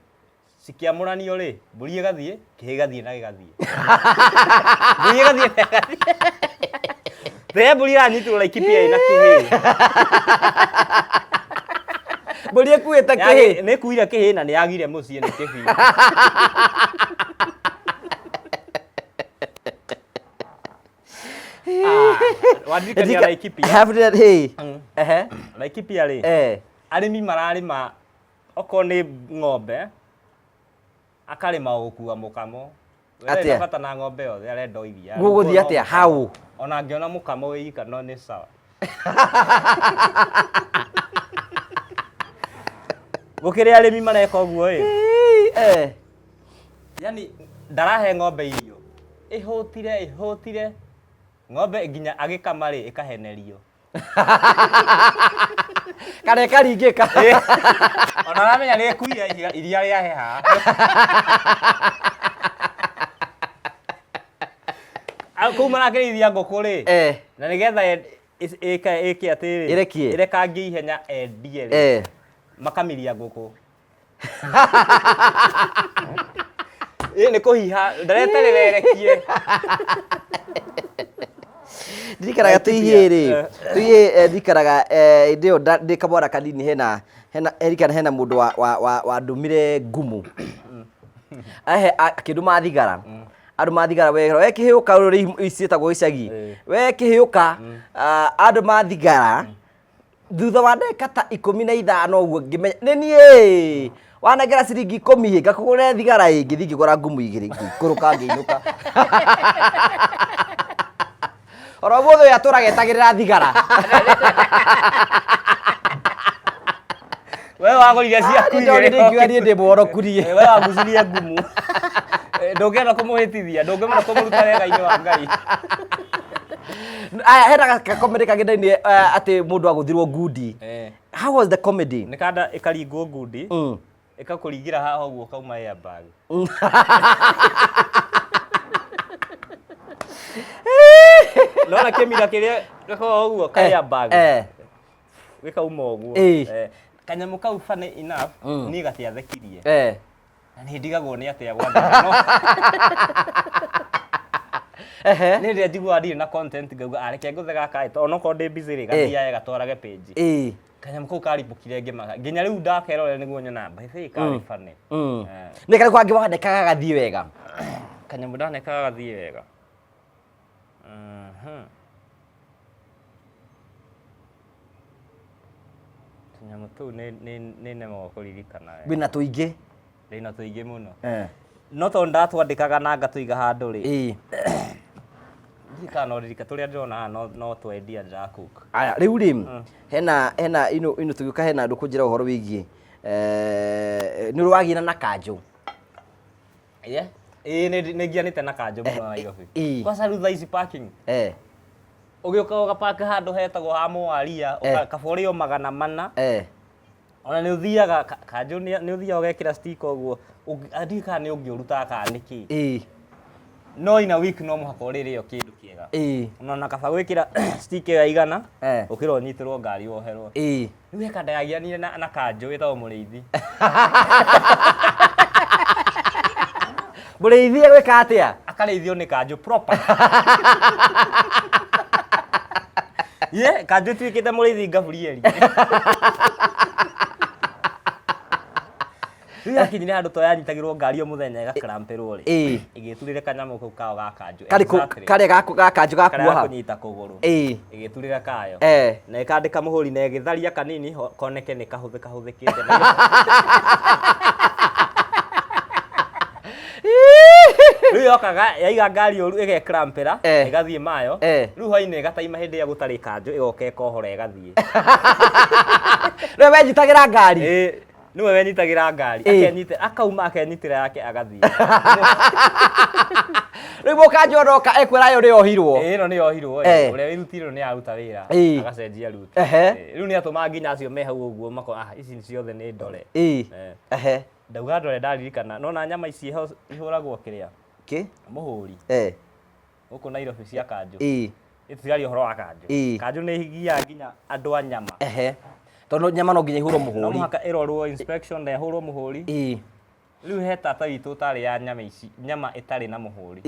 Cikiamũranio rĩ, mbũri ĩgathiĩ, kĩhĩ gathiĩ na gĩgathiĩ. Mbũri ĩgathiĩ na gĩgathiĩ. Rĩrĩa mbũri ĩranyitwo Laikipia ĩna kĩhĩ. Mbũri ĩkuĩte kĩhĩ. Nĩkuire kĩhĩ na nĩyagire mũciĩ nĩ kĩbii. Wadirikania Laikipia. Laikipia rĩ, arĩmi mararĩma okorwo nĩ ng'ombe, akarĩma gũkua mũkamo. Atĩa? Bata na ng'ombe yothe arenda iria. Gũgũthiĩ atĩa hau? Ona angĩona mũkamo wĩ ika no nĩ sawa. Gũkĩrĩ arĩmi mareka ũguo ĩ. Yani ndarahe ng'ombe irio. Ĩhũtire. Ng'ombe nginya agĩkama rĩ ĩkahenerio. Kana ĩkaringĩka. Ona aramenya nĩ ĩkuire iria rĩaheha. Kũu marakĩrĩithia ngũkũ rĩ. Na nĩgetha ĩke atĩrĩ. Ĩrekangie ihenya endie rĩ. Makamiria ngũkũ. Nĩ kũhiha ndareterera erekie. Ndirikanaga tũihĩ ndikaraga hĩndĩ ĩyo ndĩ kamwana kanini hena mũndũ wandũmire ngumu. Akĩndũma thigara. Andũ mathigara we kĩhĩũka rũrĩ ciĩtagwo icagi. We kĩhĩũka andũ mathigara thutha wa ndagĩka ta 15 ũguo ngĩmenya nĩ niĩ. Wanengera ciringi 10 ngakũgũrĩra thigara ĩngĩ thiĩ ngĩgũra ngumu igĩrĩ ngĩikũrũka ngĩinũka. Oro mũthĩ ũyũ atũraga etagĩrĩra thigara. We wagũrire ciaku igĩrĩ. Ndĩkiuga niĩ ndĩ mũhonokurie. We wagucirie ngumu. Ndũngĩenda kũmũhĩtithia, ndũngĩmenya kũmũruta wega-inĩ wa Ngai. Hena comedy kagĩrĩire atĩ mũndũ agũthirwo ngundi. How was the comedy? Nĩ kanda ĩkaringwo ngundi. Ĩkakũringĩra haha ũguo kauma airbag. Nona kĩmira kĩrĩa gĩkoragwo ũguo ka airbag. gikauma uguo kanyamu kau funny enough ni gatiathekirie na ni ndigagwo ni atia gwatheka no ni ria njigua ndire na content ngauga areke nguthega kae to no ko ndi busy ri gathia gatwarage page kanyamu kau karibukire ngimaga nginya riu ndakerore niguo nyona by the way kari funny ni kari kwa ngiwa ndekaga gathie wega kanyamu ndanekaga gathie wega kanyamu tu ni nemo kuririkana wina tuingi ndina tuingi muno no to ndatwandikaga na ngatuiga handu ri ndikana ririka turia ndona no twendia Jacook aya riu ri hena ino tugiuka hena ndu kunjira uhoro wigie ni rwagina na kanjo ni ngianite na kanjo muno Nairobi kwa saru thaici parking ugiuka ugapark handu hetagwo ha Mwaria ukaborio 400 ona ni uthiaga kanjo ni uthiaga ugekira sticker uguo andika ni ungiuruta ka niki no ina week no muhako ririo kindu kiega ona kaba gwikira sticker ya igana ukira unyitirwo ngari woherwo riu ekandagagianire na kanjo witagwo Muriithi Muriithi gwika atia akarithio ni kanjo proper kanjo twikite Muriithi ngaburieri riu kinyire handu to yanyitagirwo ngari o muthenya igakramperwo ri igiturire kanyamu kau kao ga kanjo kare ga kanjo gakuoha kunyita kuguru igiturire kayo na ikandika muhuri na igitharia kanini koneke ni kahuthikite riu yokaga yaiga ngari oru igekirampera igathie mayo riu haine gataima hindi ya gutari kanjo igoka ikohora igathie riu wenjitagira ngari niwe wenyitagira ngari akenyite akauma akenyitira yake agathie riu mukanjo roka ekwira yo riohirwo ino ni yohirwo uria wirutiro ni aruta wira agacenjia ruta riu ni atuma nginya acio me hau uguo mako ici ciothe ni ndore ndauga ndore ndaririkana nona nyama ici ihuragwo kiria muhuri guku Nairobi cia kanjo itiriari uhoro wa kanjo kanjo ni higia nginya andu a nyama tono nyama no nginya ihurwo muhuri no muhaka irorwo inspection na ihurwo muhuri riu he tata witu tari ya nyama ici nyama itari na muhuri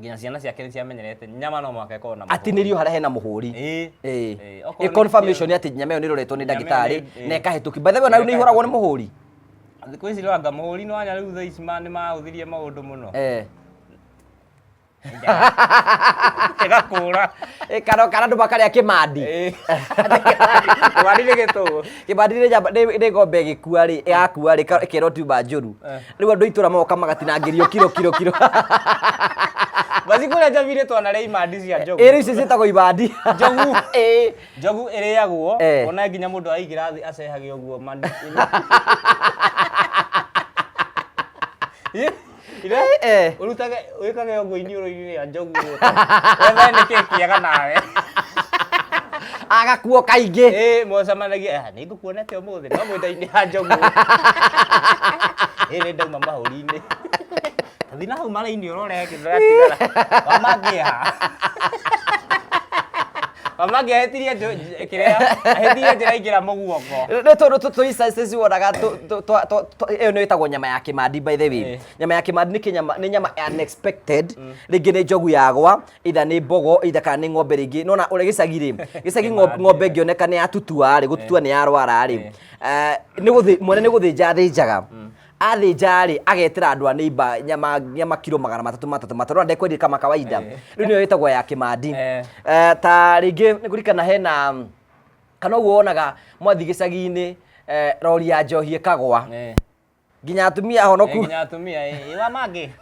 nginya ciana ciake ni ciamenyerete nyama no muhaka ikorwo na muhuri ati nirio hara hena muhuri confirmation ati nyama yo ni roretwo ni ndagitari na ikahituki by the way na riu ni ihuragwo ni muhuri thiku ici rwanga muhuri no anya riu thaici ni mahuthirie maundu muno egakura kana ndu bakaria kimandi warire gitu kimandi ni ngombe gikua ri yakua ri kero tuba njuru riu andu itura moka magatinangirio kilo basi kule javire twana rei mandi cia njogu riu ici citagwo ibandi njogu njogu iriagwo ona nginya mundu aigira thi acehagio guo mandi urutage wikage uguo iniuro-ini ya njogu wethe niki kiega nawe agakuo kaingi mocamanagia ni ngukuonete umuthi no mwenda-ini ya njogu iri ndauma mahuri-ini tathi na hau mara-ini urore kiratigara wamagiha wamagiha hetirie kiria hetirie njira ingira muguongo ni tondu tuicaci wonaga iyo ni witagwo nyama ya kimandi by the way nyama ya kimandi ni nyama unexpected ringi ni njogu yagwa either ni mbogo either kana ni ng'ombe ringi nona uri gicagi ng'ombe ngioneka ni atutua ri gututua ni yarwara ri ni guthi mwene ni guthinja thinjaga athinja ri agetira andu a neighbor nyama kilo 300 no ndekwendia kama kawaida riu ni witagwo ya kimandi ta ringi ni kurikana hena kana wonaga mwathi gicagi-ini rori ya njohi ikagwa nginya atumia honoku nginya atumia iwa magi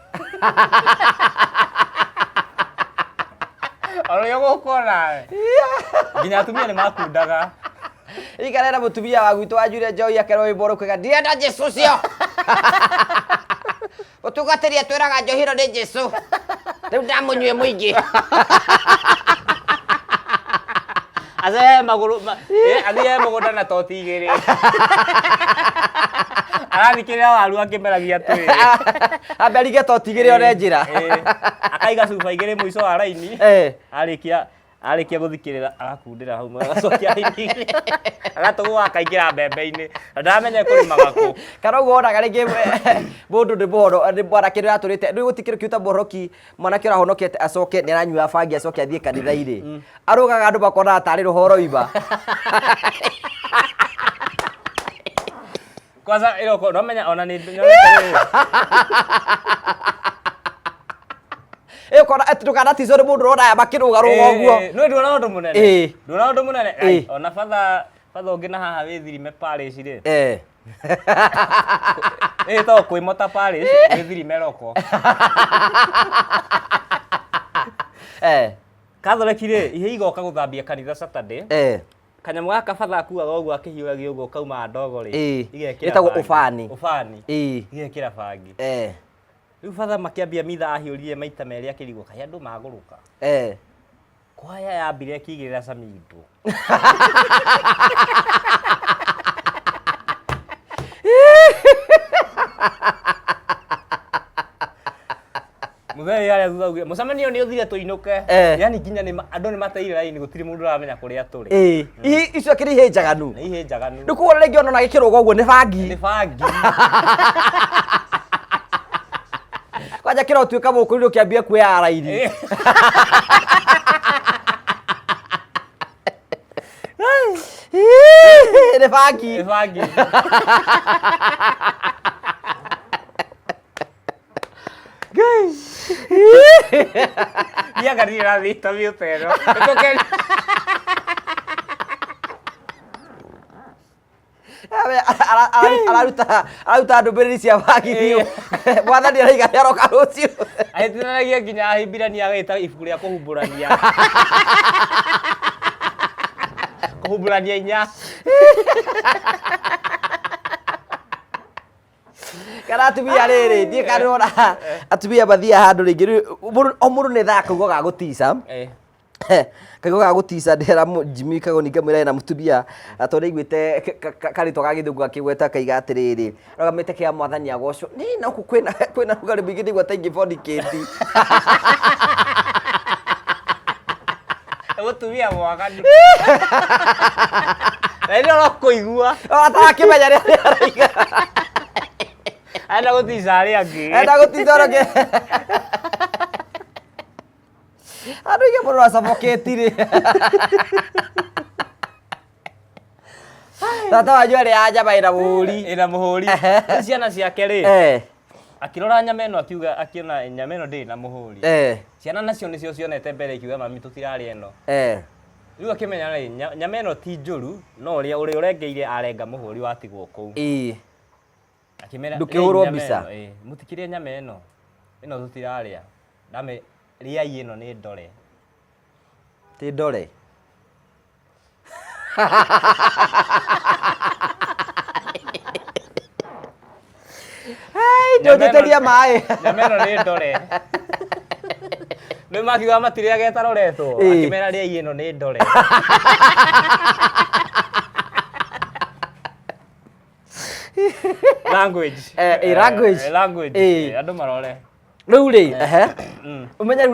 oro yogo kona nginya atumia ni makundaga ikarera mutumia wa gwitu ajure njohi akero iboro kwega ndienda Jesu cio utugatiria twiraga njohiro ni Jesu riu ndamunywe muingi aze maguru athie mugunda na toti igiri arathikirira waru akimeragia twi aberige toti igiri one njira akaiga cuba igiri muico wa raini arikia Arikia guthikirira arakundira hau agacokia hithi agatugwa akaingira mbembe-ini ndamenya kurimaga ku kana uguona garingi mundu ndi bohoro ndi bwana kindu aturite ndi gutikira kiuta boroki mwana kira honokete acoke ni aranyua bangi acoke athie kanitha-ini arugaga andu makona atari ruhoro iba kwanza iroko no menya ona ni kona atukana tizore mundu rona makiruga ruga uguo no ndona undu munene ndona undu munene ona fatha ungina haha withirime parish ri to kwimota parish withirime roko Catholic ri ihe igoka guthambia kanitha Saturday kanyamu gaka fatha akuaga uguo akihiũragia uguo kauma ndogo ri igekira ubani igekira bangi riu fatha makiambia mitha ahiũrire maita merĩ akĩrigwo kaĩ andũ magũrũka kwaya yambire ĩkĩigĩrĩra Samido muthee yaria thutha uge mucemanio ni uthire tuinuke yani kinya ni andu ni mateire raini gutiri mundu uramenya kuria turi icio kiri ihe njaganu ni ihe njaganu ndikuona rĩngĩ ona gĩkĩrũga ũguo nĩ bangi kwanja kĩro tuĩka mũkũrĩrwo kĩambia kuoya arairi nĩ bangi dia garira visto mi pero araruta ndũmĩrĩri cia bangi biũ mwathani araiga nĩaroka rũciũ ahĩtithanagia nginya ahimbirania agĩta ibuku rĩa kũhumbũrania inya kana atumia rĩrĩ ndiĩ kana nĩwona atumia mathiaga handũ rĩngĩ o mũndũ nĩ thaa kaigua ga gũtica kaigua ga gũtica ndera Jimmy Kagoni ngamwĩra na mũtumia tondũ nĩaiguĩte karĩtwa ga gĩthũngũ gakĩgweta kaiga atĩrĩrĩ rogamĩte kĩa mwathani agocwo nĩ na gũkũ kwĩna rugarĩ mũingĩ ndaigua ta ingĩbondikĩti mũtumia mwaganu na nĩ ũrakũigua atarakĩmenya rĩrĩa araiga enda gũtica arĩa angĩ enda gũtica ũrĩa ũngĩ andũ aingĩ mũndũ acabokĩti-rĩ tata wanyu arĩ anjama ĩna mũhũri ciana ciake-rĩ akĩrora nyama ĩno akiona nyama ĩno ndĩrĩ na mũhũri ciana nacio nĩcio cionete mbere ikiuga mami tũtirarĩa ĩno rĩu akĩmenya nyama ĩno ti njũru no ũrĩa ũrengeire arenga mũhũri watigwo kũu ndũkĩhũrwo mbica mũtikĩrĩe nyama ĩno tũtirarĩa ndame rĩai ĩno nĩ ndore ti ndore ndũnjĩtĩria maĩ nyama ĩno nĩ ndore nĩ makiuga matirĩaga ĩtaroretwo akĩmera rĩai ĩno nĩ ndore language andũ marore rĩu rĩ ũmenya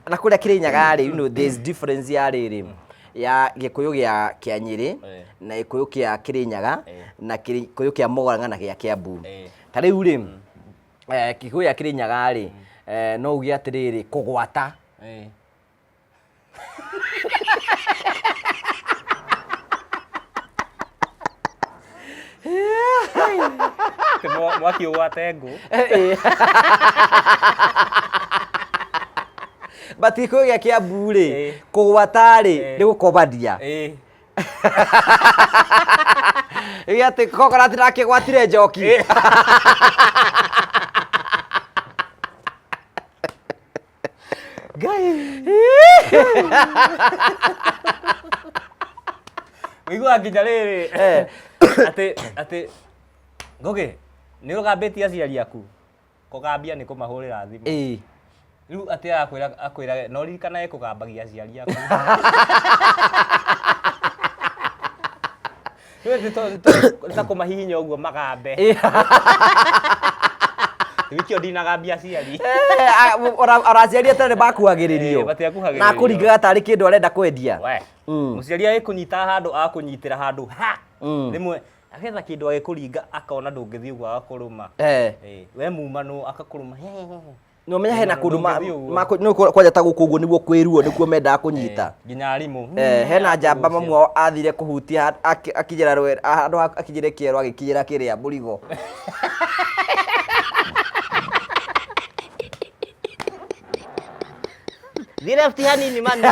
na kũrĩa Kĩrĩnyaga rĩ there's difference ya rĩrĩ ya Gĩkũyũ gĩa Kĩanyĩrĩ na Gĩkũyũ kĩa Kĩrĩnyaga na Gĩkũyũ kĩa Mũgũranga na gĩa Kĩambu ta rĩu rĩ Gĩkũyũ gĩa Kĩrĩnyaga rĩ no uge atĩrĩrĩ kũgwata mwaki ũgwate ngũ bati Gĩkũyũ gĩa Kĩambu rĩ kũgwata rĩ nĩ gũkombania ĩgĩ atĩ kokonati nakĩgwatire njoki wĩiguaga nginya rĩrĩ atĩ Ngũgĩ nĩ ũgambĩtie aciari aku kũgambia nĩ kũmahũrĩra thimũ rĩu atĩ akwĩra no ririkanaga kũgambagia aciari aku ta kũmahihinya ũguo magambe Wikio ndinagambia aciari. Oraciari atarĩ makuhagĩrĩrio. Na kũringaga tarĩ kĩndũ arenda kwendia. Mũciari agĩkũnyita handũ akũnyitĩra handũ ha. Rĩmwe agetha kĩndũ agĩkũringa akona ndũngĩthiĩ ũguo agakũrũma. We mumano akakũrũma. Nĩ ũmenya hena kũndũ kwanja ta gũkũ ũguo nĩguo kwĩruo nĩkuo mendaga kũnyita. Nginya arimũ. Hena njamba mamwe athire kũhutia akĩnyĩra handũ akinyĩre kĩero agĩkinyĩra kĩrĩa mũrigo. Thiĩ left hanini mani.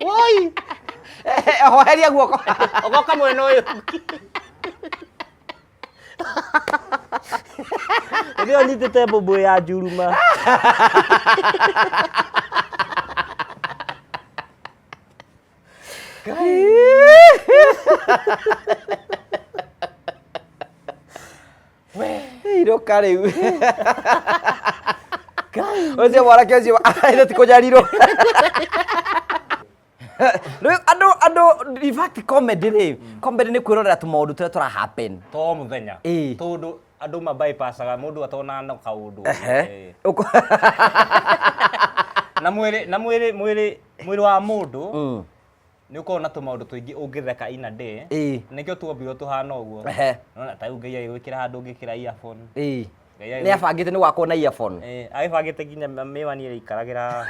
Woi. Hoheria guoko. Ogoka mwena ũyũ. Ndio nyitĩte mbũmbũ ya njuruma. Iroka rĩu. Ũcio mwanake ũcio aire ti kũnyarirwo. Rĩu andũ in fact comedy nĩ kwĩrorera tũmaũndũ tũrĩa tũra happen to mũthenya tondũ andũ mabypassaga mũndũ atona no kaũndũ. Na mwĩrĩ wa mũndũ nĩ ũkoragwo na tũmaũndũ tũingĩ ũngĩtheka in a day. Nĩkĩo tuombirwo tũhana ũguo. Nona ta rĩu Ngai agĩgwĩkĩra handũ ũngĩkĩra earphone. Nĩ abangĩte nĩ gwakwo na earphone. Agĩbangĩte nginya mĩwani ĩrĩa ikaragĩra.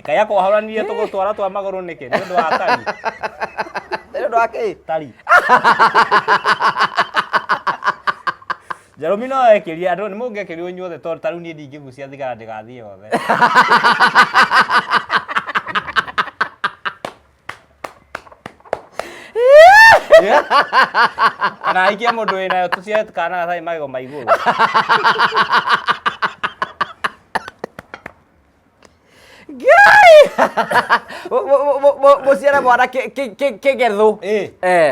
Ngai akwahũranirie tũgũtwara twa magũrũ nĩkĩ? Nĩ ũndũ wa tari. Nĩ ũndũ wa kĩ? Tari. Jeremy no ekĩria andũ nĩ mũngĩekĩria inyuothe tondũ ta rĩu niĩ ndingĩgucia thigara ndĩgathiĩ yothe. Kana aikia mũndũ wĩnayo tũcioe tũkanaga tarĩ magego ma igũrũ. Mũciara mwana kĩgethũ.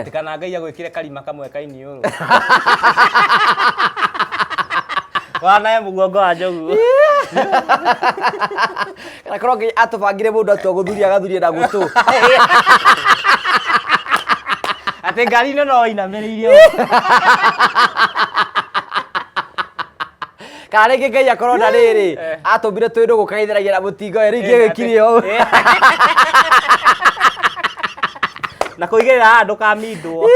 Tikana Ngai agwĩkĩre karima kamwe kainiũrũ. Wanae mũgongo wa njogu. Kana korwo Ngai atũbangire mũndũ atũgũthuria agathurie na gũtũ. Atĩ ngari ĩno no inamĩrĩirio. Kana rĩngĩ Ngai akorwo na rĩrĩ atũmbire twĩndũ gũkageithanagia na mũtingo rĩngĩ gĩkirie ũũ. Na kũigĩrĩra handũ kamindwo.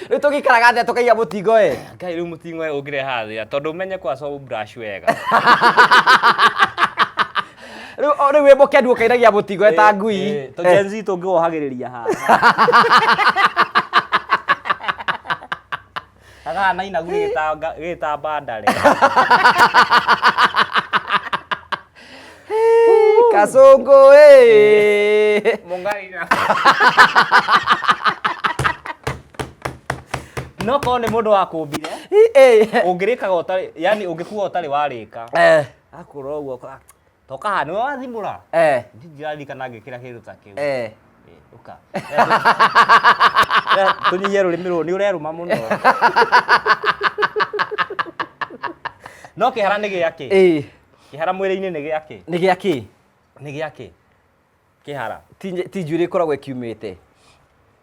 Rĩu tũgĩikaraga atĩa tũkaiya mũtingo Ngai rĩu mũtingo ũngĩreha thĩ tondũ ũmenye kwaca brush wega. Rĩu wĩ mũkendu ũkainagia mũtingo ta ngui. To Gen Z tũngĩwohagĩrĩria haha. Aga na inagu gĩtamba ndare. Kasongo Mongari. No korwo nĩ mũndũ wakũmbire. Ũngĩrĩkaga ũtarĩ yani ũngĩkuga ũtarĩ warĩka. Akũrora ũguo toka haha nĩwe wathimũra. Ndiraririkana ngĩkĩra kĩndũ ta kĩu. Uka. Tũnyihie rũrĩmĩ rũrũ nĩ ũrerũma mũno. No kĩhara nĩ gĩakĩ? Kĩhara mwĩrĩ-inĩ nĩ gĩakĩ? Nĩ gĩakĩ? Nĩ gĩakĩ? Kĩhara. Ti njuĩrĩ ĩkoragwo ĩkiumĩte.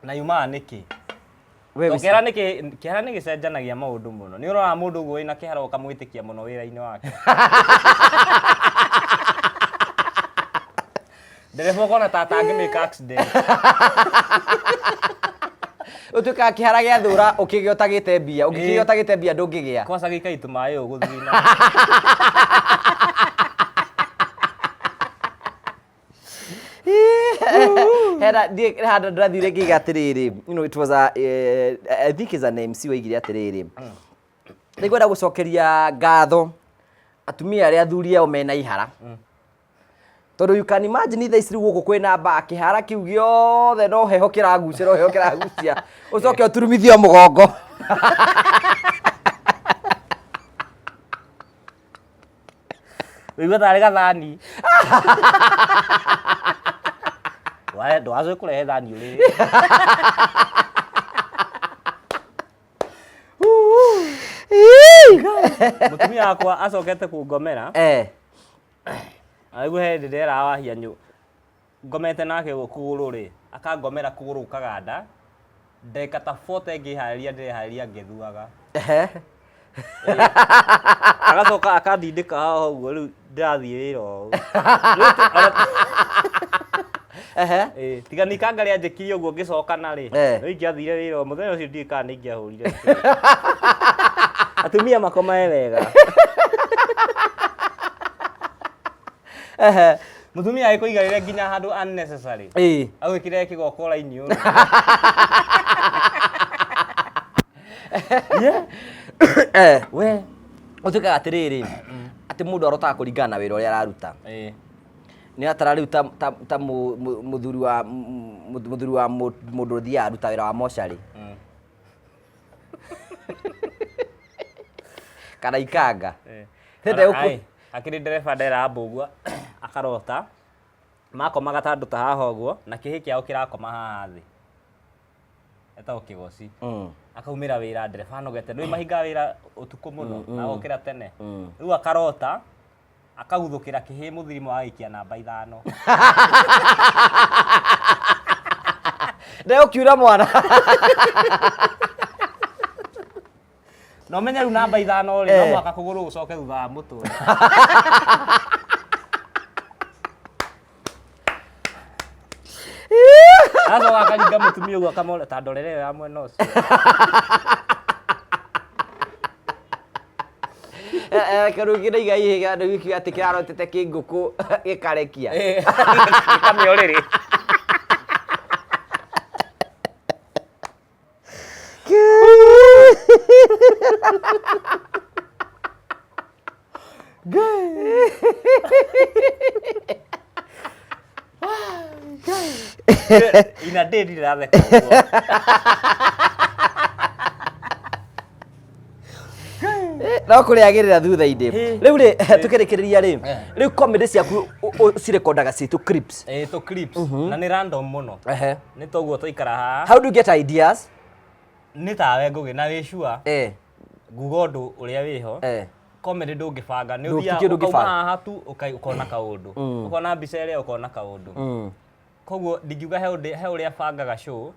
Na yumaga nĩkĩ? Kĩhara nĩ gĩcenjanagia maũndũ mũno. Nĩ ũroraga mũndũ ũguo wĩna kĩhara ũkamwĩtĩkia mũno wĩra-inĩ wake. Ndereba ũkona tata angĩmĩka accident. Ũtuĩkaga kĩhara gĩathũra ũkĩgĩa ũtagĩte mbia. Ũngĩkĩgĩa ũtagĩte mbia ndũngĩgĩa. Kwanza gĩkaitũ maĩ ũgũthina. Hera handa ndathire ngiga atiriri, you know, it was a I think is an MC waigire atiriri. Nĩngwenda gũcokeria ngatho atumia arĩa athuri ao mena ihara. Tondũ you can imagine thaa ici gũkũ kwĩna mbaa kĩhara kĩu gĩothe no heho kĩragucia ũcoke ũturumithio mũgongo. Wĩigua tarĩ gathani. Ndwacoke kũrehe thani ũrĩe. Mũtumia wakwa acokete kũngomera. Aigu he hĩndĩ ndĩrawahia ngomete nake kũgũrũ rĩ akangomera kũgũrũ kaganda ndeka ta 40 ngĩharĩria ndĩreharĩria ngĩthuaga agacoka akathindĩka haha ũguo rĩu ndĩrathiĩ wĩra ũũ tiga nikanga rĩa njĩkire ũguo ngĩcokana rĩ rĩu ingĩathire wĩra mũthenya ũcio ndiũĩ kana nĩingĩahũrire atumia makomae wega mutumia agĩkũigarĩre nginya handũ unnecessary agwĩkĩrĩre kĩgokora-inĩ ũũ we ũtuĩkaga atĩrĩrĩ atĩ mũndũ arotaga kũringana na wĩra ũrĩa araruta nĩ atara rĩu ta mũthuri wa mũndũ ũthiaga aruta wĩra wa mocarĩ kana ikanga akĩrĩ ndereba ndera mbũgua akarota makoma gatandũ ta haha ũguo na kĩhĩ kĩao kĩrakoma haha thĩ etagwo kĩgoci akaumĩra wĩra ndereba anogete ndũĩ mahingaga wĩra ũtukũ mũno na gũkĩra tene rĩu akarota akaguthũkĩra kĩhĩ mũthirimo agaikia namba 5 ndegũkiura mwana no menya rĩu namba 5 rĩ no mwaka kũgũrũ gũcoke thutha wa mũtwe Azo akaringa mũtumia ũguo akamwona ta ndorere ya mwena ũcio karugire igai higa ndio gĩkiuga atĩ kĩrarotete kĩngũkũ gĩkarekia gĩkamĩorĩrĩ ina ndĩri iratheka ũguo no kũrĩagĩrĩra thutha-inĩ rĩu rĩ tũkĩrĩkĩrĩria rĩ rĩu comedy ciaku cirekondaga ciĩtũ clips tu clips na nĩ random mũno nĩ toguo tũikara haha how do you get ideas nĩ tawe ngũgĩ na wĩ sure nguga ũndũ ũrĩa wĩho comedy ndũngĩbanga nĩ ũthiaga ũkauma haha tu ũkona kaũndũ ũkona mbica ĩrĩa ũkona kaũndũ koguo ndingiuga he ũrĩa bangaga show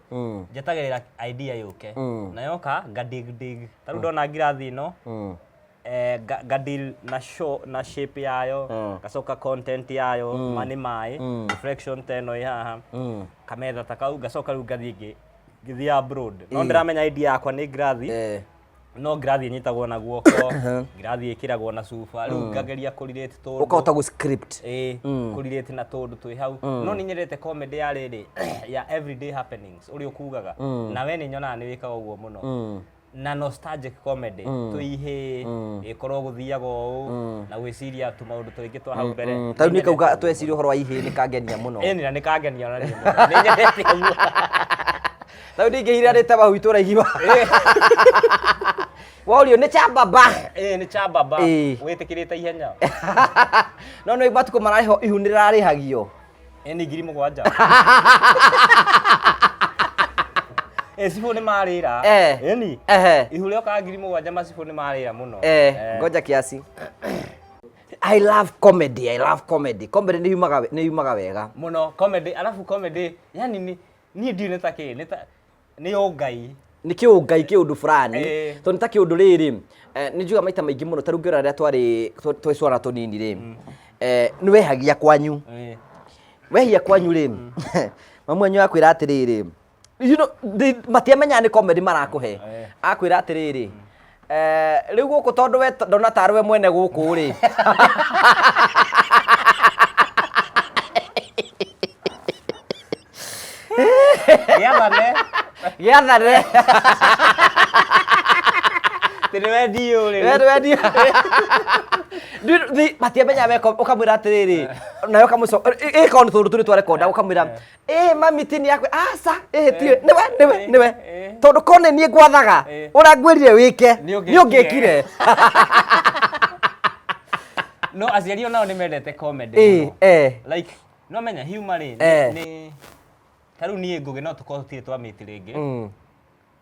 njetagĩrĩra idea yũke na yoka ngadig tarĩu ndona ngirathi ĩno ngadeal na show na shape yayo gacoka content yayo mani mai reflection teno haha kametha ta kau gacoka rĩu ngathiĩ abroad no ndĩramenya idea yakwa nĩ ngirathi no ngirathi nyitagwo na guoko ngirathi ĩkĩragwo na cuba rĩu ngageria kũrelate tondũ ũkahota gũ script kũrelate na tondũ twĩ hau no nĩ nyendete comedy ya rĩrĩ ya everyday happenings ũrĩa ũkugaga na we nĩ nyonaga nĩ wĩkaga ũguo mũno na nostalgic comedy twĩihĩ ĩkorwo gũthiaga ũũ na gwĩciria tu maũndũ tũingĩ twa hau mbere tarĩu nĩ kauga tweciria ũhoro wa ihĩ nĩ kangenia mũno na nĩ kangenia ona nĩ nyendete ũguo tarĩu ndingĩhire arĩ ta bahu itũra igima Wario nĩ chambaba nĩ chambaba wĩtĩkĩrĩte ihenya no nĩ matukũ mararĩho ihu nĩ rĩrarĩhagio nĩ 7,000 cibũ nĩ marĩra ĩni ihu rĩokaga 7,000 macibũ nĩ marĩra mũno ngoja kiasi I love comedy comedy nĩ yumaga wega mũno comedy alafu comedy yani niĩ ndiũ nĩ ta kĩ nĩ ũngai nĩ kĩũngai kĩũndũ fulani tondũ nĩ ta kĩũndũ rĩrĩ nĩ njuga maita maingĩ mũno tarĩu ngĩrora rĩrĩa twĩ twana tũnini rĩ nĩ wehagia kwanyu wehia kwanyu rĩ mamu wanyu akwĩra atĩrĩrĩ matiamenyaga nĩ comedy marakũhe akwĩra atĩrĩrĩ rĩu gũkũ tondũ we ndona tarĩ we mwene gũkũ rĩ gĩathane tene wendio matiamenya weko ũkamwĩra atĩrĩrĩ nayo kamũco ĩkorwo nĩ tũndũ tũrĩ twarekonda ũkamwĩra mamitini yakwe aca ĩhĩtire nĩwe tondũ korwo nĩ niĩ ngwathaga ũrĩa ngwĩrire wĩke nĩ ũngĩkire no aciari onao nĩ mendete comedy like no menya humor nĩ tarĩu niĩ ngũgĩ no tũkorwo tũtirĩ twamĩti rĩngĩ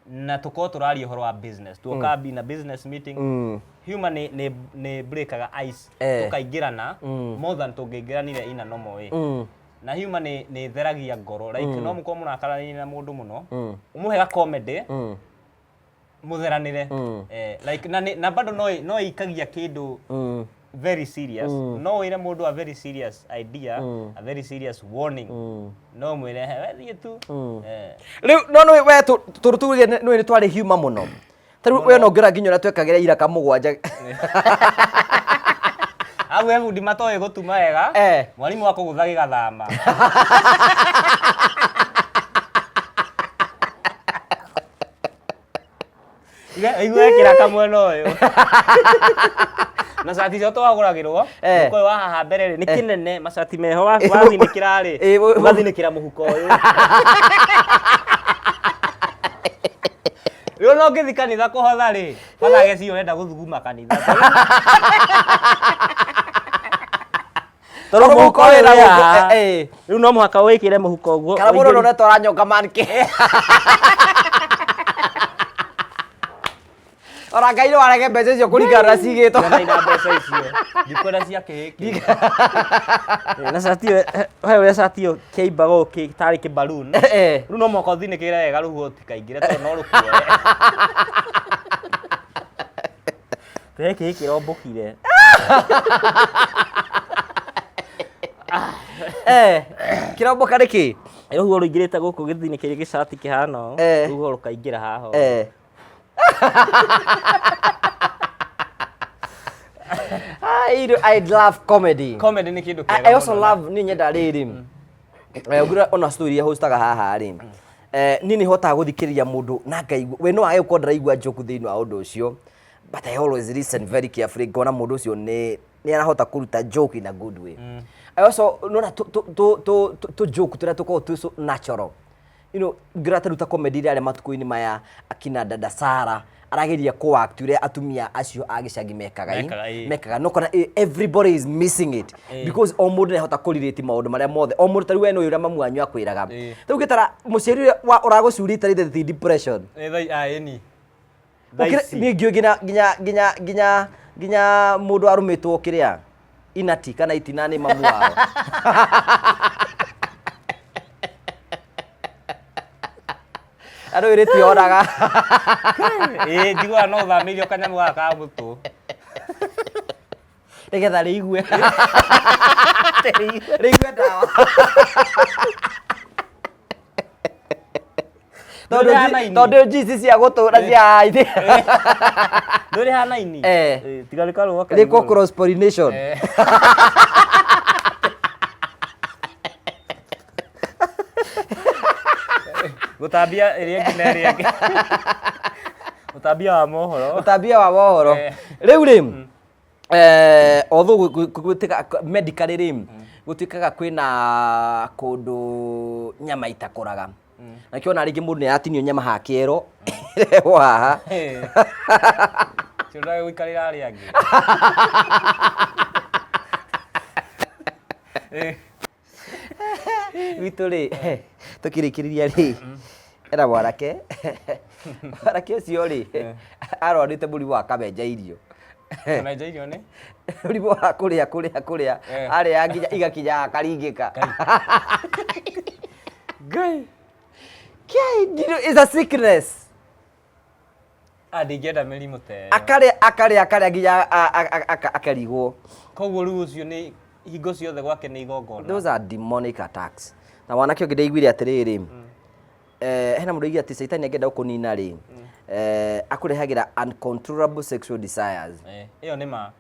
na tũkorwo tũraria ũhoro wa business tuoka na business meeting humor nĩ breakaga ice tũkaingĩrana more than tũngĩingĩranire in a normal way na humor ni theragia ngoro like no muko munakarania na mundu muno umuhega comedy mutheranire like na bado no ikagia kindu very serious no ire mundu a very serious idea a very serious warning no mwire wethi tu riu no we turutuge no ni twari humor muno taru we no ngira nginya na twekagira ira kamugwanja awe bundi matoe gutuma wega mwalimu wako guthagi gathama igwekira kamweno uyu na sati cio twaguragirwo ko wa haha mbere ni kinene macati meho wathinikira ri wathinikira muhuko uyu riu no ngithi kanitha kuhotha ri pathage cio urenda guthuguma kanitha toro muhuko wira riu no muhaka wikire muhuko uguo kana muno no toranyonga manke ora ngai no arege mbeca icio kuringana cigitwo na ina mbeca icio ndikwenda cia kihiki na sati we we sati yo keibago kitari ki balloon riu no mwaka uthinikire wega rugo tikaingire to no rukuoe teke kirombukire kiromboka niki rugo ruingirite guku githinikire gicati kihano rugo rukaingira haho I love comedy. Comedy ni kindu kega. I also love ni nyenda riri. Ngura ona story ya hostaga haha ri. Nini hota guthikiriria mundu na ngaigua we no age ukondra igua joke thiini wa undu ucio. But I always listen very carefully ngona mundu ucio ni arahota kuruta joke in a good way. I also nona to joke turia tuko tu so natural. You know, grata ruta comedy ria matuko-ini maya akina dada Sara arageria ko act ure atumia acio agicagi mekaga no kana everybody is missing it because o mundu nehota kulirate maundu maria mothe o mundu tari we no ura mamu anyu akwiraga tu gitara muciari uragucuri tari the depression ni ni ngio ginya mundu arumitwo kiria inati kana itinani mamu wao aro ire ti oraga digwa no thamirio kanyamu gaka mutu regetha riigue riigue dawa tondu Jesus cia gutura cia ithĩ nduri hana ini tigari karu riko cross pollination gutambia iria ngina iria ngi gutambia wa mohoro riu ri although gutika medical ri gutikaga kwina kundu nyama itakuraga na kiona ringi mundu ni atinio nyama hakiero waha chura wikarira ari angi Vitore tukirikiriria ri era warake ucio ri arorite muri wa kabenja irio kabenja irio ni muri wa kuria ari anginya igakinya akaringika gai is a sickness adigeda merimu te akare nginya akarigwo koguo riu ucio ni hingo ciothe gwake ni igongona those are demonic attacks na wanake ngideiguire atiriri hena mundu igia ati saitani angenda ukunina ri akurehagira uncontrollable sexual desires iyo ni ma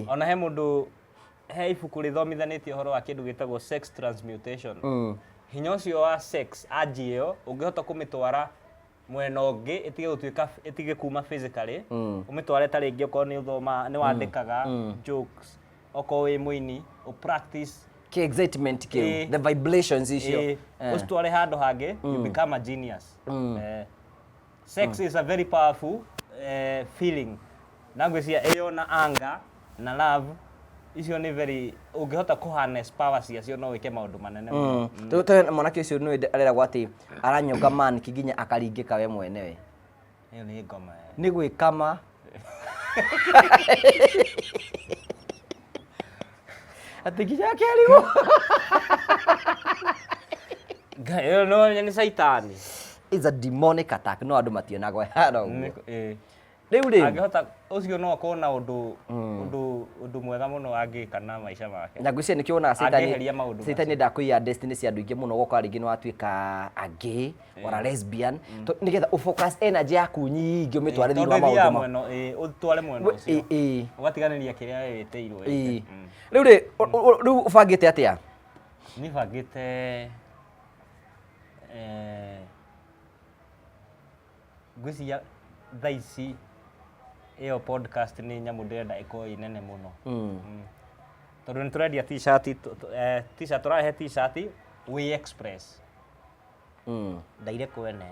ona he mundu he ibuku rithomithanĩtie ũhoro wa kĩndũ gĩtagwo sex transmutation hinya ũcio wa sex anjio ũngĩhota kũmĩtwara mwena ũngĩ ĩtige kuma physically ũmĩtware ta rĩngĩ okorwo nĩ ũthoma nĩ wandĩkaga jokes okorwo wĩ mũini o practice ki excitement ki the vibrations icio ũcitware handũ hangĩ you become a genius sex is a very powerful feeling na ngwĩciria ĩyo na anger na love icio ni very ungihota ku harness power ciacio no wike maundu manene to mwanake ucio no arera gwati aranyonga man kiginya akaringika we mwene we iyo ni ngoma ni gwikama Ati kinya kĩrimo. Ngai no ni saitani. It's a demonic attack. No andu mationago haro. Rĩu angĩhota ũcio no akorwo na ũndũ mwega mũno angĩka na maica make. Na ngwĩciria nĩkĩo wonaga Saitani ndakũiya destiny cia andũ aingĩ mũno gũkorwo rĩngĩ nĩ watuĩka a gay or a lesbian nĩgetha ũfocus energy yaku nyingĩ ũmĩtware thĩinĩ wa maũndũ mwena ũtware mwena ũcio ũgatiganĩria kĩrĩa we wĩtĩirwo. Rĩu ũbangĩte atĩa? Niĩ bangĩte ngwĩciria thaa ici ĩyo podcast nĩ nyamũ ndĩrenda ĩkorwo ĩnene mũno. Tondũ nĩ tũrendia t-shirt tũrahe t-shirt We Express ndaire kwene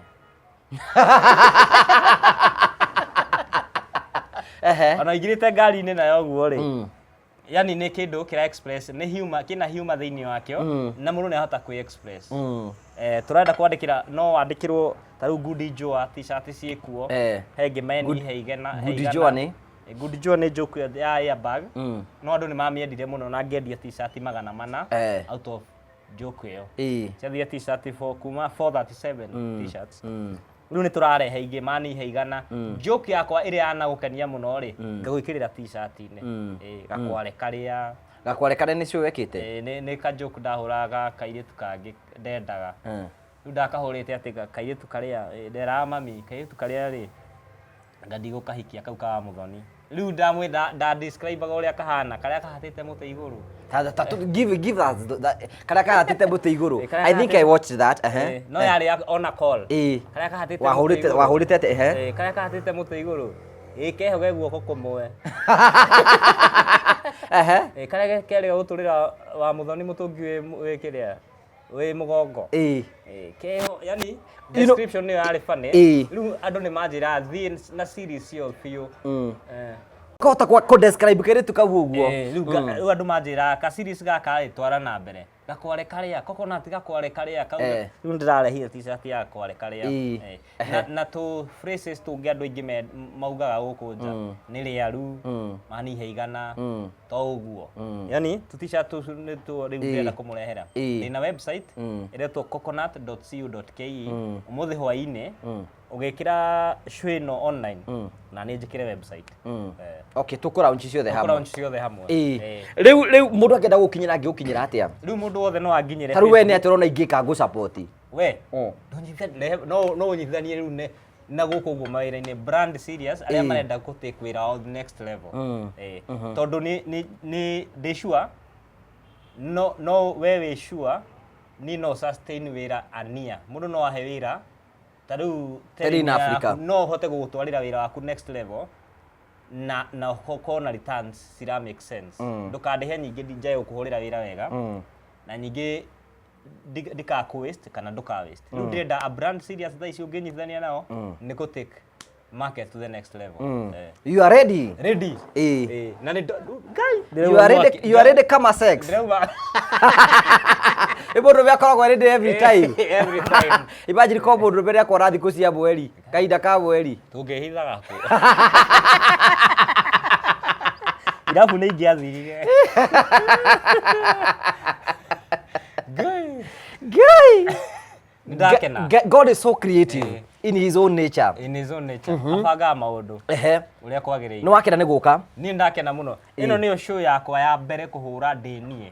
ona igirĩte ngari-inĩ nayo ũguo rĩ, yani nĩ kĩndũ kĩra express nĩ humor, kĩna humor thĩinĩ wakĩo na mũndũ nĩ ahota kwĩ express. Tũrenda kwandĩkĩra no wandĩkĩrwo ta rĩu Good Joa t-shirt ciĩkuo hengĩ meni heigana Good Joa nĩ Good Joa nĩ joke ya airbag no andũ nĩ mamiendire mũno na ngĩendia t-shirt 400 out of joke ĩyo ciathire t-shirt kuma 437 t-shirts. Rĩu nĩ tũrarehe ingĩ mani heigana joke yakwa ĩrĩa yanagũkenia mũno rĩ ngagwĩkĩrĩra t-shirt-inĩ gakware karĩa nĩcio wekĩte nĩ ka joke ndahũraga kairĩtu kangĩ ndendaga rĩu ndakahũrĩte atĩ kairĩtu karĩa nderaga mami kairĩtu karĩa rĩ ngathi gũkahikia kau ka Mũthoni. Rĩu nda describe ũrĩa kahana karĩa kahatĩte mũtĩ igũrũ. Give us karĩa kahatĩte mũtĩ igũrũ. I think I watched that. No yarĩ on a call. Karĩa kahatĩte wahũrĩte atĩ karĩa kahatĩte mũtĩ igũrũ. Kehoge guoko kũmwe. Karĩa kerĩ gũtũrĩra wa Mũthoni mũtũngi wĩ kĩrĩa wĩ mũgongo. Keho yani description nĩyo yarĩ funny. Rĩu andũ nĩ manjĩra thiĩ na series cio biũ. Kota kwa describe kĩrĩtu kau ũguo. Rĩu andũ manjĩra ka series gaka rĩ twara na mbere. Gakware karĩa coconut gakware karĩa kau. Rĩu ndĩrarehire t-shirt ya kware karĩa. Na tu phrases tũngĩ andũ aingĩ maugaga gũkũ nja nĩ rĩaru mani heigana to ũguo. Yani tu t-shirt nĩ tu rĩu ndĩrenda kũmũrehera. Ndĩna website ĩretwo coconut.co.ke. Ũmũthĩ hwaĩ-inĩ ũgĩkĩra Shwino online na nĩ njĩkĩre website. Okay, tũkũraunchi ciothe hamwe. Tũkũraunchi ciothe hamwe. Rĩu mũndũ akĩenda gũkinyĩra angĩgũkinyĩra atĩa? Rĩu mũndũ wothe no anginyĩre. Tarĩu we nĩ atĩ ũrona ingĩka ngũ support. We no ũnyitithanie rĩu na gũkũ ũguo mawĩra-inĩ brand serious arĩa marenda gũtake wĩra on next level. Tondũ nĩ ndĩ sure no we wĩ sure ni no sustain wĩra ania. Mũndũ no ahe wĩra tarĩu in Africa no hote gũgũtwarĩra wĩra waku next level na kona returns sira make sense. Ndũkandĩhe nyingĩ njae gũkũhũrĩra wĩra wega na nyingĩ ndika waste kana ndũka waste. Rĩu ndĩrenda a brand serious thaa ici ũngĩnyitithania nao nĩ gũ take market to the next level. You are ready? Ready. Na nĩ guy you are ready kama sex. Mũndũ ũrĩa akoragwo ready every time. Every time. Imagine ko mũndũ ũrĩa akora thikũ cia mweri kahinda ka mweri tũngĩhithaga kũ. Irabu nĩ ingĩathirire. God is so creative in his own nature. In his own nature. Afangaga maũndũ ũrĩa kwagĩrĩire. Nĩ wakena nĩ gũka? Niĩ ndakena mũno. Ĩno nĩyo show yakwa ya mbere kũhũra ndĩ niĩ.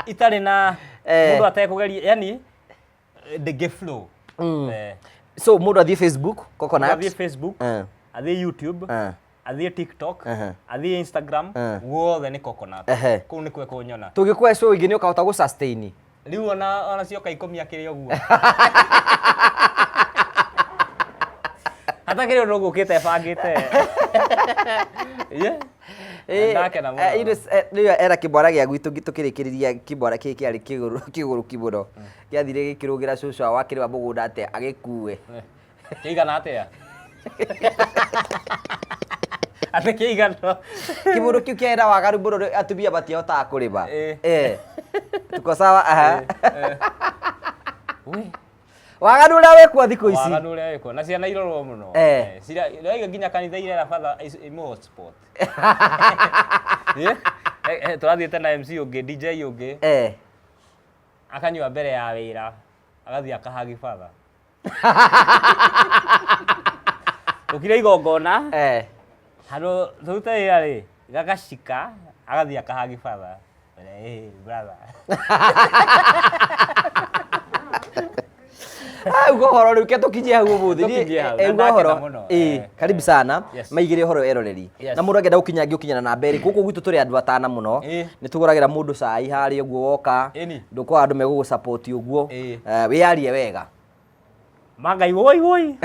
Itarĩ na mũndũ atekũgeria yani the flow. So mũndũ athiĩ Facebook Coconut, athiĩ Facebook, athiĩ YouTube, athiĩ TikTok, athiĩ Instagram, wothe nĩ Coconut. Kũu nĩ kweko nyona. Tũngĩkũhe show ingĩ nĩ ũkahota gũ sustain. Rĩu ona cioka ikomia kĩrĩ ũguo. Hata kĩrĩ ũndũ gũkĩte bangĩte. Ndakena mũno. Rĩu era kĩbora gĩa gwitũ tũkĩrĩkĩrĩria kĩbora kĩrĩ kĩarĩ kĩgũrũ kĩbũro. Gĩathire gĩkĩrũgĩra cũcũ wa wakĩrĩ wa mũgũnda atĩ agĩkue. Kĩigana atĩa? Atĩ kĩigana. Kĩbũrũ kĩu kĩera wagaru mũno atumia matiahotaga kũrĩma. Tuko sawa? Waganu uria wekwo thikũ ici. Waganu uria wekwo na ciana irorwo muno. Cira raiga nginya kanitha ira father imo hotspot. Turathiĩte na MC ũngĩ DJ ũngĩ. Akanyua mbere ya wĩra. Agathii akahagi father. Tukire igongona. Hano turuta wĩra rĩ gagacika agathii akahagi father. Brother. Ugo horo riu ke tukinye hau umuthi ugo horo karibu sana maigire horo eroreri na mundu agenda gukinyana na mbere guku gwitu turi andu atana muno ni tuguragira mundu cai hari uguo woka nduko andu megugu support uguo wiyarie wega magai woi woi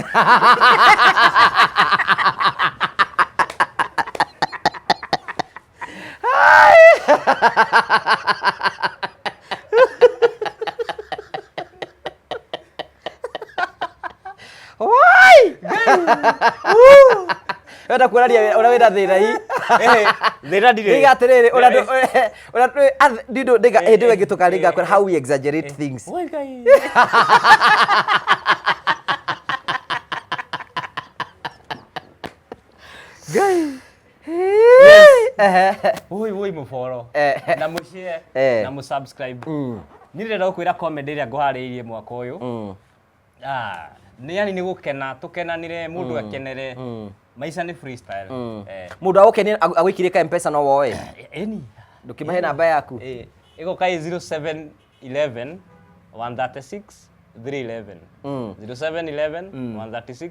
Wenda kuonaria ora wenda thina hii thina ndire diga atiriri ora dido diga diga gitukaringa kwa how we exaggerate things guy woi muforo na mushare na mu subscribe ni ndira gukwira comment iria nguhariirie mwaka uyu ni yani ni gukena tukenanire mundu akenere maisha ni freestyle mundu agukenia agwikire ka M-Pesa no woe ndukimahe namba yaku iko kai 0711 136 311 0711 136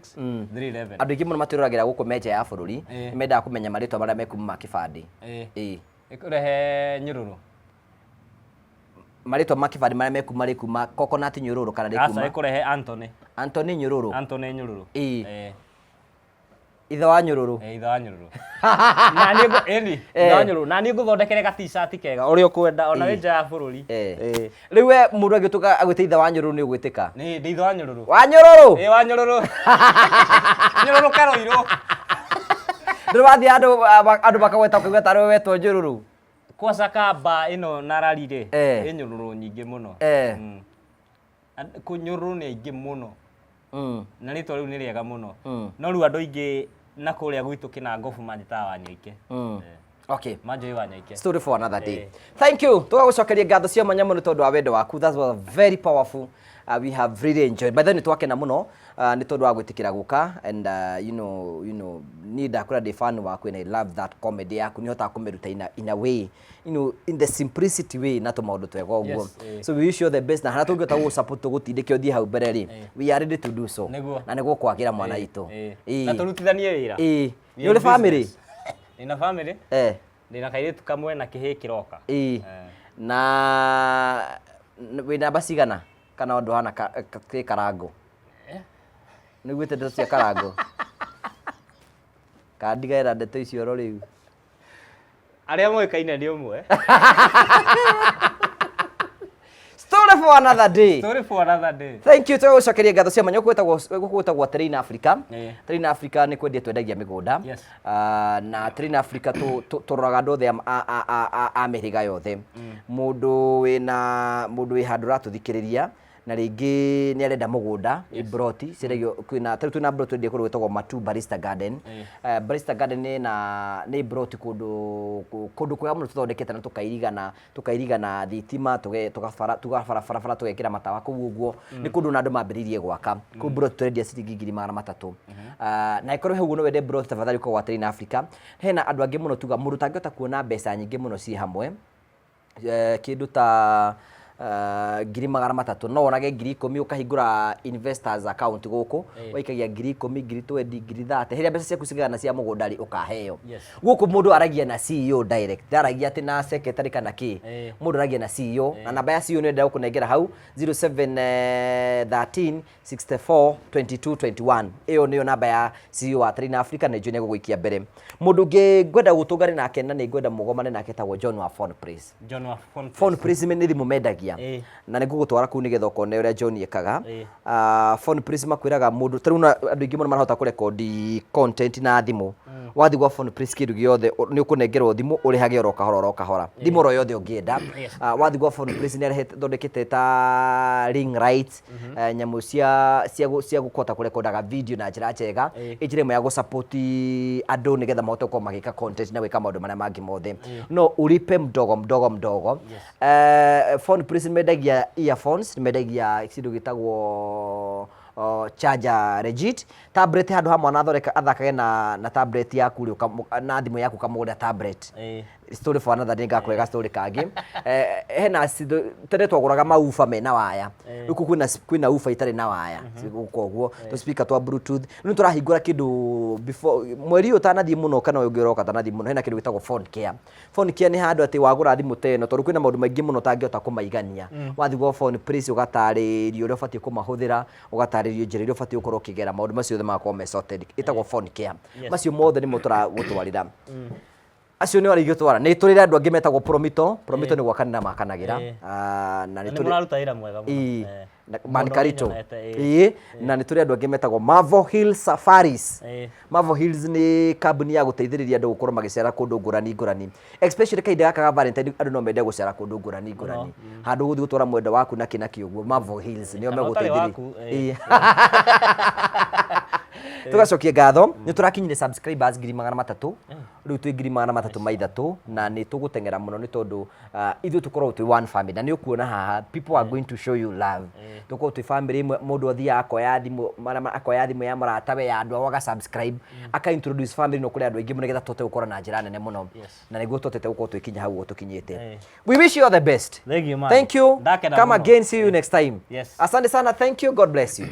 311 andu ingi muno matiruragira guku meja ya bururi mendaga kumenya maritwa maria mekuma kibandi ikurehe nyururu marito makibadi maria mekuma kuma coconut nyururu kana rikuma asa ikurehe Anthony nyururu ithe wa nyururu ithe wa nyururu na ni ithe wa nyururu na ni nguthondekere ga t-shirt kega uri ukwenda ona wi nja ya bururi riu we mundu agituka agwite ithe wa nyururu ni ugwitika ni ithe wa nyururu wa nyururu wa nyururu nyururu karoiro ndurathi andu bakagweta kugweta taro wetwo nyururu kwa sakaba ino nararire nyururu nyingi muno kunyururu ni ingi muno na ritwa riu ni riega muno no riu andu ingi na kuria gwitu kina ngofu manjita wa nyoike okay manjoi wa nyoike story for another day thank you tugagucokeria ngatho cia mwanya muno tondu wa wendo waku that was very powerful we have really enjoyed by the way twakena muno ni tondu wa gwitikira guka and you know ni ndakura de fan waku and I love that comedy yaku ni hota kumeruta in a way in the simplicity way na to maundu twega uguo so we wish you the best na hana tungita gu support gutindike uthie hau mbere ri we are ready to do so na niguo kwagira mwana itu na turutithanie wira ni uri family ina family ndina kairitu kamwe na kihi kiroka na wina basigana kana undu hana karango niguite ndeto cia karango kandigaira ndeto icio ro riu aria moikaine ndi umwe story for another day thank you tugucokeria ngatho cia manyo gwetagwo Train Africa Train Africa ni kwendia twendagia migunda na Train Africa turoraga andu othe a mihiriga yothe mundu wi handu ratuthikiriria na ringi ni arenda mugunda ibroti ciragio kwina twina broti ndi kuru wetagwo Matu Barista Garden Barista Garden ni ibroti kundu kwa muno tuthondekete na tukairigana thitima tugafara tugekira matawa kuu uguo ni kundu na andu mambiririe gwaka ku broti twendia ciringi 300 na ikorwo hau no wende broti tafadhali kwa wa Train Africa hena andu angi muno tuga mundu tangihota kuona mbeca nyingi muno ci hamwe kindu ta 300,000 no onage 10,000 ukahingura investors account guku waikagia 10,000 20,000 30,000 hiria mbeca ciaku cigana cia mugundari ukaheo guku mundu aragia na CEO direct aragia ati na secretary kana ki mundu aragia na CEO na namba ya CEO ni ndenda kunengera hau 0713 64 22 21 iyo niyo namba ya CEO wa Train Africa na jone gugikia mbere mundu ngwenda gutungari nake na ni ngwenda mugomane nake tagwo John wa Phone Praise ni thimu mendagia makĩria na nĩ ngũgũtwara kũu nĩgetha ũkone ũrĩa John ekaga. Phone Prince makwĩraga mũndũ tarĩu na andũ aingĩ mũno marahota kũrekondi content na thimũ. Wathi gwa Phone Prince kĩndũ gĩothe nĩ ũkũnengerwo thimũ ũrĩhage oro kahora thimũ oro yothe ũngĩenda. Wathi gwa Phone Prince nĩ arehete thondekete ta ring lights, nyamũ cia gũkota kũrekondaga video na njĩra njega, njĩra ĩmwe ya gũsupport andũ nĩgetha mahote gũkorwo magĩka content na gwĩka maũndũ marĩa mangĩ mothe. No ulipe mdogo. Phone Prince mendagia earphones, mendagia kĩndũ gĩtagwo charger legit, tablet handũ ha mwana athakage na tablet yaku na thimũ yaku kamũgũnda tablet. Story for another day ngakwega story kangĩ. Hena tene twagũraga maufa mena waya, rĩu kwĩna ufa itarĩ na waya koguo to speaker twa bluetooth. Nĩ tũrahingũra kĩndũ before mweri ũtanathiĩ mũno kana ũngĩroka ũtanathiĩ mũno, hena kĩndũ gĩtagwo phone care. Phone care nĩ handũ atĩ wagũra thimũ teno tondũ kwĩna maũndũ maingĩ mũno ũtangĩhota kũmaigania. Wathi gwa Phone Prince ũgatarĩrio ũrĩa ũbatiĩ kũmahũthĩra, ũgatarĩrio njĩra iria ũbatiĩ gũkorwo ũkĩgera maũndũ macio othe magakorwo me sorted. Ĩtagwo phone care. Macio mothe nĩmo tũragũtwarĩra. Acio nĩ warĩgio twara nĩ tũrĩra andũ angĩ metagwo Promito nĩ gwakanĩra makanagĩra na nĩ mũraruta wĩra mwega mũno Mankarito na nĩ tũrĩ andũ angĩ metagwo Marvel Hills Safaris. Marvel Hills nĩ kambuni ya gũteithĩrĩria andũ gũkorwo magĩcera kũndũ ngũrani, especially kahinda gaka ga Valentine andũ no mende gũcera kũndũ ngũrani handũ gũthiĩ gũtwara mwenda waku na kĩnaki ũguo. Marvel Hills nĩo megũteithĩrĩria. Tugacokia ngatho nĩ tũrakinyire subscribers 300,000 rĩu twĩ 300,000 na nĩ tũgũteng'era mũno nĩ tondũ ithuĩ tũkorwo twĩ one family na nĩ ũkuona haha people are going to show you love. Tũkorwo twĩ family ĩmwe, mũndũ athiaga akoya thimũ ya mũratawe ya andũ ao aga-subscribe aka-introduce family no kũrĩ andũ aingĩ mũno nĩgetha tũhote gũkorwo na njĩra nene mũno na nĩguo tũhotete gũkorwo twĩkinya hau ũguo tũkinyĩte. We wish you all the best. Thank you man. Thank you. Come again, see you next time. Yes. Asante sana, thank you, God bless you.